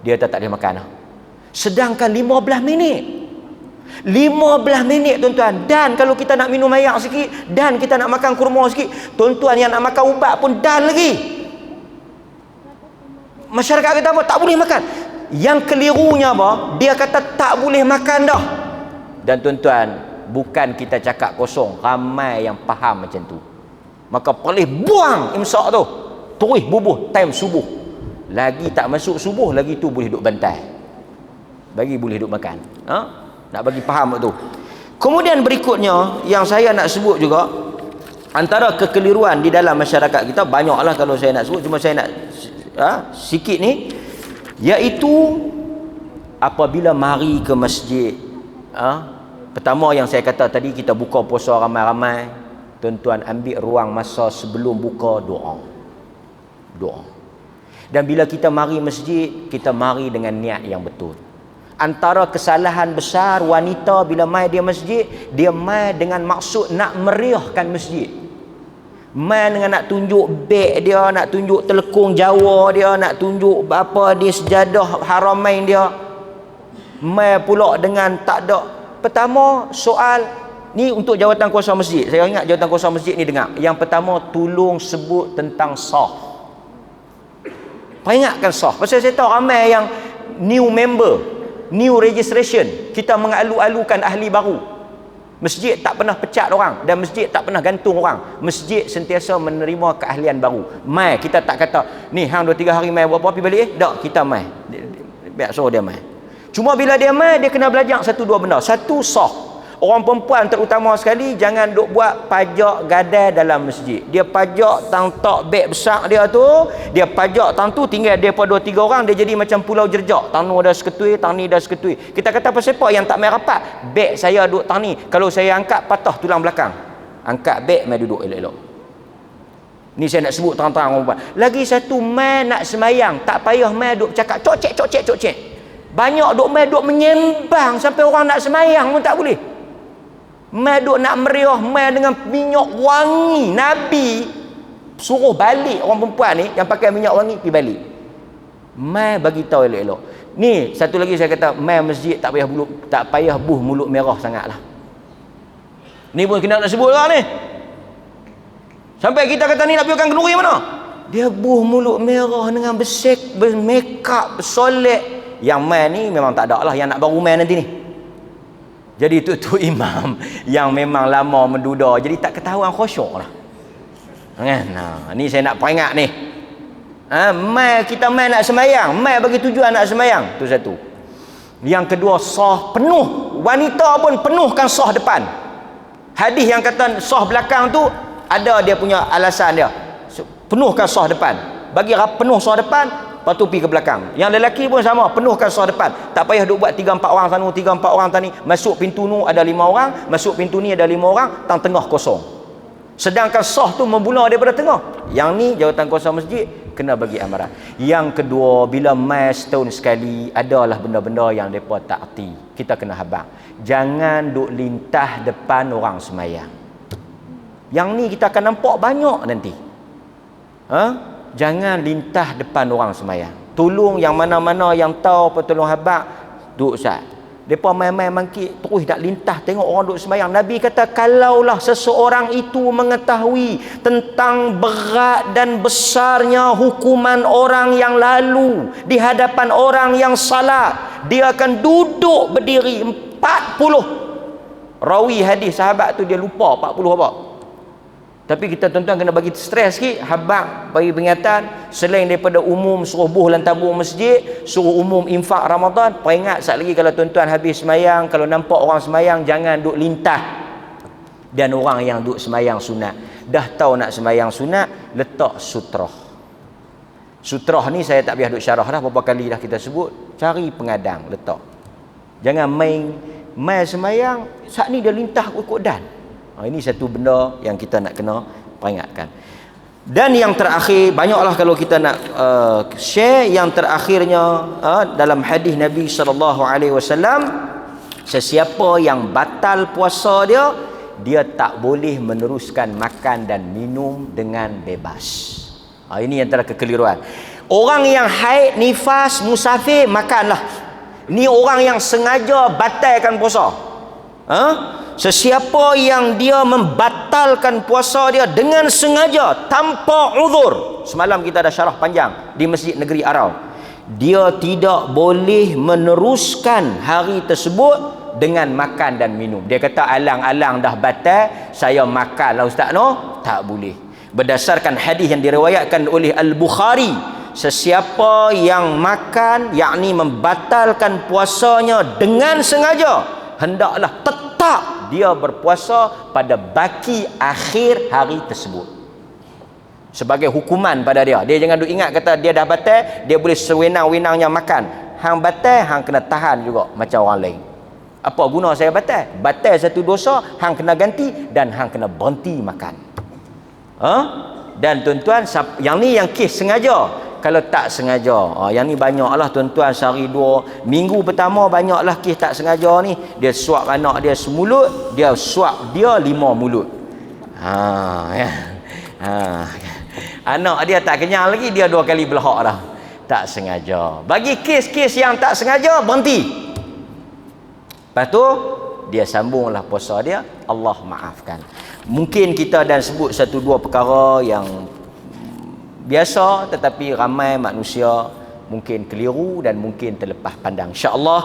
dia tak boleh makan. Sedangkan 15 minit tuan-tuan. Dan kalau kita nak minum air sikit, dan kita nak makan kurma sikit, tuan-tuan yang nak makan ubat pun dan lagi. Masyarakat kita apa? Tak boleh makan. Yang kelirunya apa? Dia kata tak boleh makan dah. Dan tuan-tuan, bukan kita cakap kosong, ramai yang faham macam tu. Maka boleh buang imsak tu, terus bubuh time subuh. Lagi tak masuk subuh, lagi tu boleh duduk bantai, bagi boleh duduk makan. Nak bagi faham tu. Kemudian berikutnya yang saya nak sebut juga, antara kekeliruan di dalam masyarakat kita, banyaklah kalau saya nak sebut, cuma saya nak sikit ni, iaitu apabila mari ke masjid, Pertama yang saya kata tadi, kita buka puasa ramai-ramai. Tuan-tuan ambil ruang masa sebelum buka doa. Doa. Dan bila kita mari masjid, kita mari dengan niat yang betul. Antara kesalahan besar wanita bila mai dia masjid, dia mai dengan maksud nak meriahkan masjid. Mai dengan nak tunjuk beg dia, nak tunjuk telekung Jawa dia, nak tunjuk apa dia sejadah haramain dia. Mai pula dengan tak ada. Pertama, soal ni untuk jawatan kuasa masjid. Saya ingat jawatan kuasa masjid ni dengar. Yang pertama, tolong sebut tentang sah. Peringatkan sah. Pasal saya tahu ramai yang new member, new registration. Kita mengalu-alukan ahli baru. Masjid tak pernah pecat orang dan masjid tak pernah gantung orang. Masjid sentiasa menerima keahlian baru. Mai, kita tak kata, ni hang 2-3 hari mai buat apa pergi balik Tak, kita mai. Biar suruh dia mai. Cuma bila dia mai, dia kena belajar 1-2 benda. Satu, sah. Orang perempuan terutama sekali, jangan duk buat pajak gadai dalam masjid. Dia pajak tang tok beg besar dia tu, dia pajak tang tu tinggal dia pada 2-3 orang, dia jadi macam pulau jerjak. Tang nu dah seketui, tang ni dah seketui. Kita kata pasal apa yang tak mai rapat? Beg saya duduk tang ni, kalau saya angkat patah tulang belakang. Angkat beg mai duduk elok-elok. Ni saya nak sebut terang-terang orang perempuan. Lagi satu, mai nak semayang, tak payah mai duk cakap cocek. Banyak duk mai duk menyembang sampai orang nak semayang pun tak boleh. Mai duk nak meriah, mai dengan minyak wangi. Nabi suruh balik orang perempuan ni yang pakai minyak wangi pergi balik. Mai bagi tahu elok-elok. Ni satu lagi saya kata, mai masjid tak payah buh mulut merah sangatlah. Ni pun kena nak sebut lah ni. Sampai kita kata ni nak pergikan kenduri mana? Dia buh mulut merah dengan besek, bermakeup, bersolek. Yang mai ni memang tak ada lah, yang nak baru mai nanti ni. Jadi tu imam yang memang lama menduda, jadi tak ketahuan khusyuk lah. Kan? Ni saya nak peringat ni. Mai kita mai nak sembahyang, mai bagi tujuan nak sembahyang. Tu satu. Yang kedua, sah penuh. Wanita pun penuhkan sah depan. Hadis yang kata sah belakang tu ada dia punya alasan dia. Penuhkan sah depan. Bagi penuh sah depan, lepas tu pergi ke belakang. Yang lelaki pun sama, penuhkan sah depan. Tak payah duk buat 3-4 orang sana, 3-4 orang tani. Masuk pintu nu ada 5 orang, masuk pintu ni ada 5 orang, tengah kosong. Sedangkan sah tu membula daripada tengah. Yang ni jawatan kuasa masjid kena bagi amaran. Yang kedua, bila mai setahun sekali, adalah benda-benda yang depa tak erti. Kita kena habaq. Jangan duk lintah depan orang semayang. Yang ni kita akan nampak banyak nanti. Jangan lintah depan orang semayang. Tolong yang mana-mana yang tahu apa tolong habaq, duk Ustaz. Depa main-main mangkit terus nak lintah tengok orang duk semayang. Nabi kata, kalaulah seseorang itu mengetahui tentang berat dan besarnya hukuman orang yang lalu di hadapan orang yang salat, dia akan duduk berdiri 40. Rawi hadis sahabat tu dia lupa 40 apa. Tapi kita tuan-tuan kena bagi stres sikit, habaq bagi peringatan. Selain daripada umum suruh buh lan tabung masjid, suruh umum infak Ramadan, peringat sat lagi kalau tuan-tuan habis semayang, kalau nampak orang semayang, jangan duk lintah. Dan orang yang duk semayang sunat, dah tahu nak semayang sunat, letak sutrah. Sutrah ni saya tak payah duk syarah dah, berapa kali dah kita sebut. Cari pengadang, letak. Jangan main semayang, saat ni dia lintah ikut dan. Ini satu benda yang kita nak kena peringatkan. Dan yang terakhir, banyaklah kalau kita nak share. Yang terakhirnya dalam hadis Nabi SAW, sesiapa yang batal puasa dia tak boleh meneruskan makan dan minum dengan bebas. Ini antara kekeliruan. Orang yang haid, nifas, musafir, makanlah. Ni orang yang sengaja batalkan puasa. Sesiapa yang dia membatalkan puasa dia dengan sengaja tanpa uzur, semalam kita ada syarah panjang di Masjid Negeri Arau, dia tidak boleh meneruskan hari tersebut dengan makan dan minum. Dia kata alang-alang dah batal, saya makanlah Ustaz. No, tak boleh. Berdasarkan hadis yang diriwayatkan oleh Al-Bukhari, sesiapa yang makan, yakni membatalkan puasanya dengan sengaja, hendaklah tetap dia berpuasa pada baki akhir hari tersebut sebagai hukuman pada dia. Dia jangan duk ingat kata dia dah batal, dia boleh sewenang-wenangnya makan. Hang batal, hang kena tahan juga macam orang lain. Apa guna saya batal? Batal satu dosa, hang kena ganti dan hang kena berhenti makan. Dan tuan-tuan, yang ni yang kes sengaja. Kalau tak sengaja, yang ni banyaklah tuan-tuan, sehari 2 minggu pertama banyaklah kes tak sengaja ni. Dia suap anak dia semulut, dia suap dia 5 mulut. Anak dia tak kenyang lagi, dia 2 kali belahak dah. Tak sengaja. Bagi kes-kes yang tak sengaja, berhenti. Lepas tu dia sambunglah puasa dia, Allah maafkan. Mungkin kita dan sebut 1-2 perkara yang biasa, tetapi ramai manusia mungkin keliru dan mungkin terlepas pandang. InsyaAllah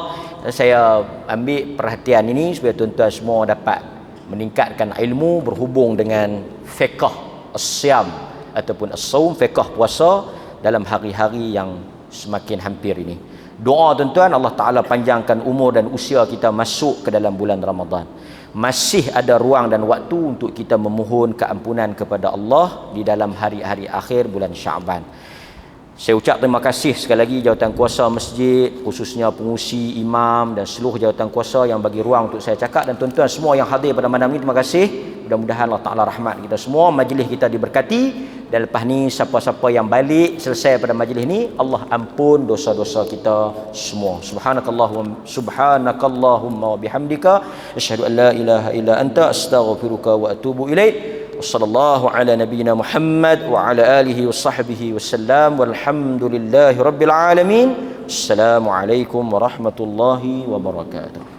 saya ambil perhatian ini supaya tuan-tuan semua dapat meningkatkan ilmu berhubung dengan fiqh as-siyam ataupun as-saum, fiqh puasa dalam hari-hari yang semakin hampir ini. Doa tuan-tuan, Allah Ta'ala panjangkan umur dan usia kita masuk ke dalam bulan Ramadan. Masih ada ruang dan waktu untuk kita memohon keampunan kepada Allah di dalam hari-hari akhir bulan Syaban. Saya ucap terima kasih sekali lagi jawatan kuasa masjid, khususnya pengurusi, imam dan seluruh jawatan kuasa yang bagi ruang untuk saya cakap, dan tuan-tuan semua yang hadir pada malam ini, terima kasih. Mudah-mudahan Allah Ta'ala rahmat kita semua, majlis kita diberkati, dan lepas ni siapa-siapa yang balik selesai pada majlis ni, Allah ampun dosa-dosa kita semua. Subhanakallahumma wa bihamdika asyhadu an la ilaha illa anta astaghfiruka wa atubu ilaik. Wassallallahu ala nabiyyina Muhammad wa ala alihi wa sahbihi wasallam, walhamdulillahi rabbil alamin. Assalamualaikum warahmatullahi wabarakatuh.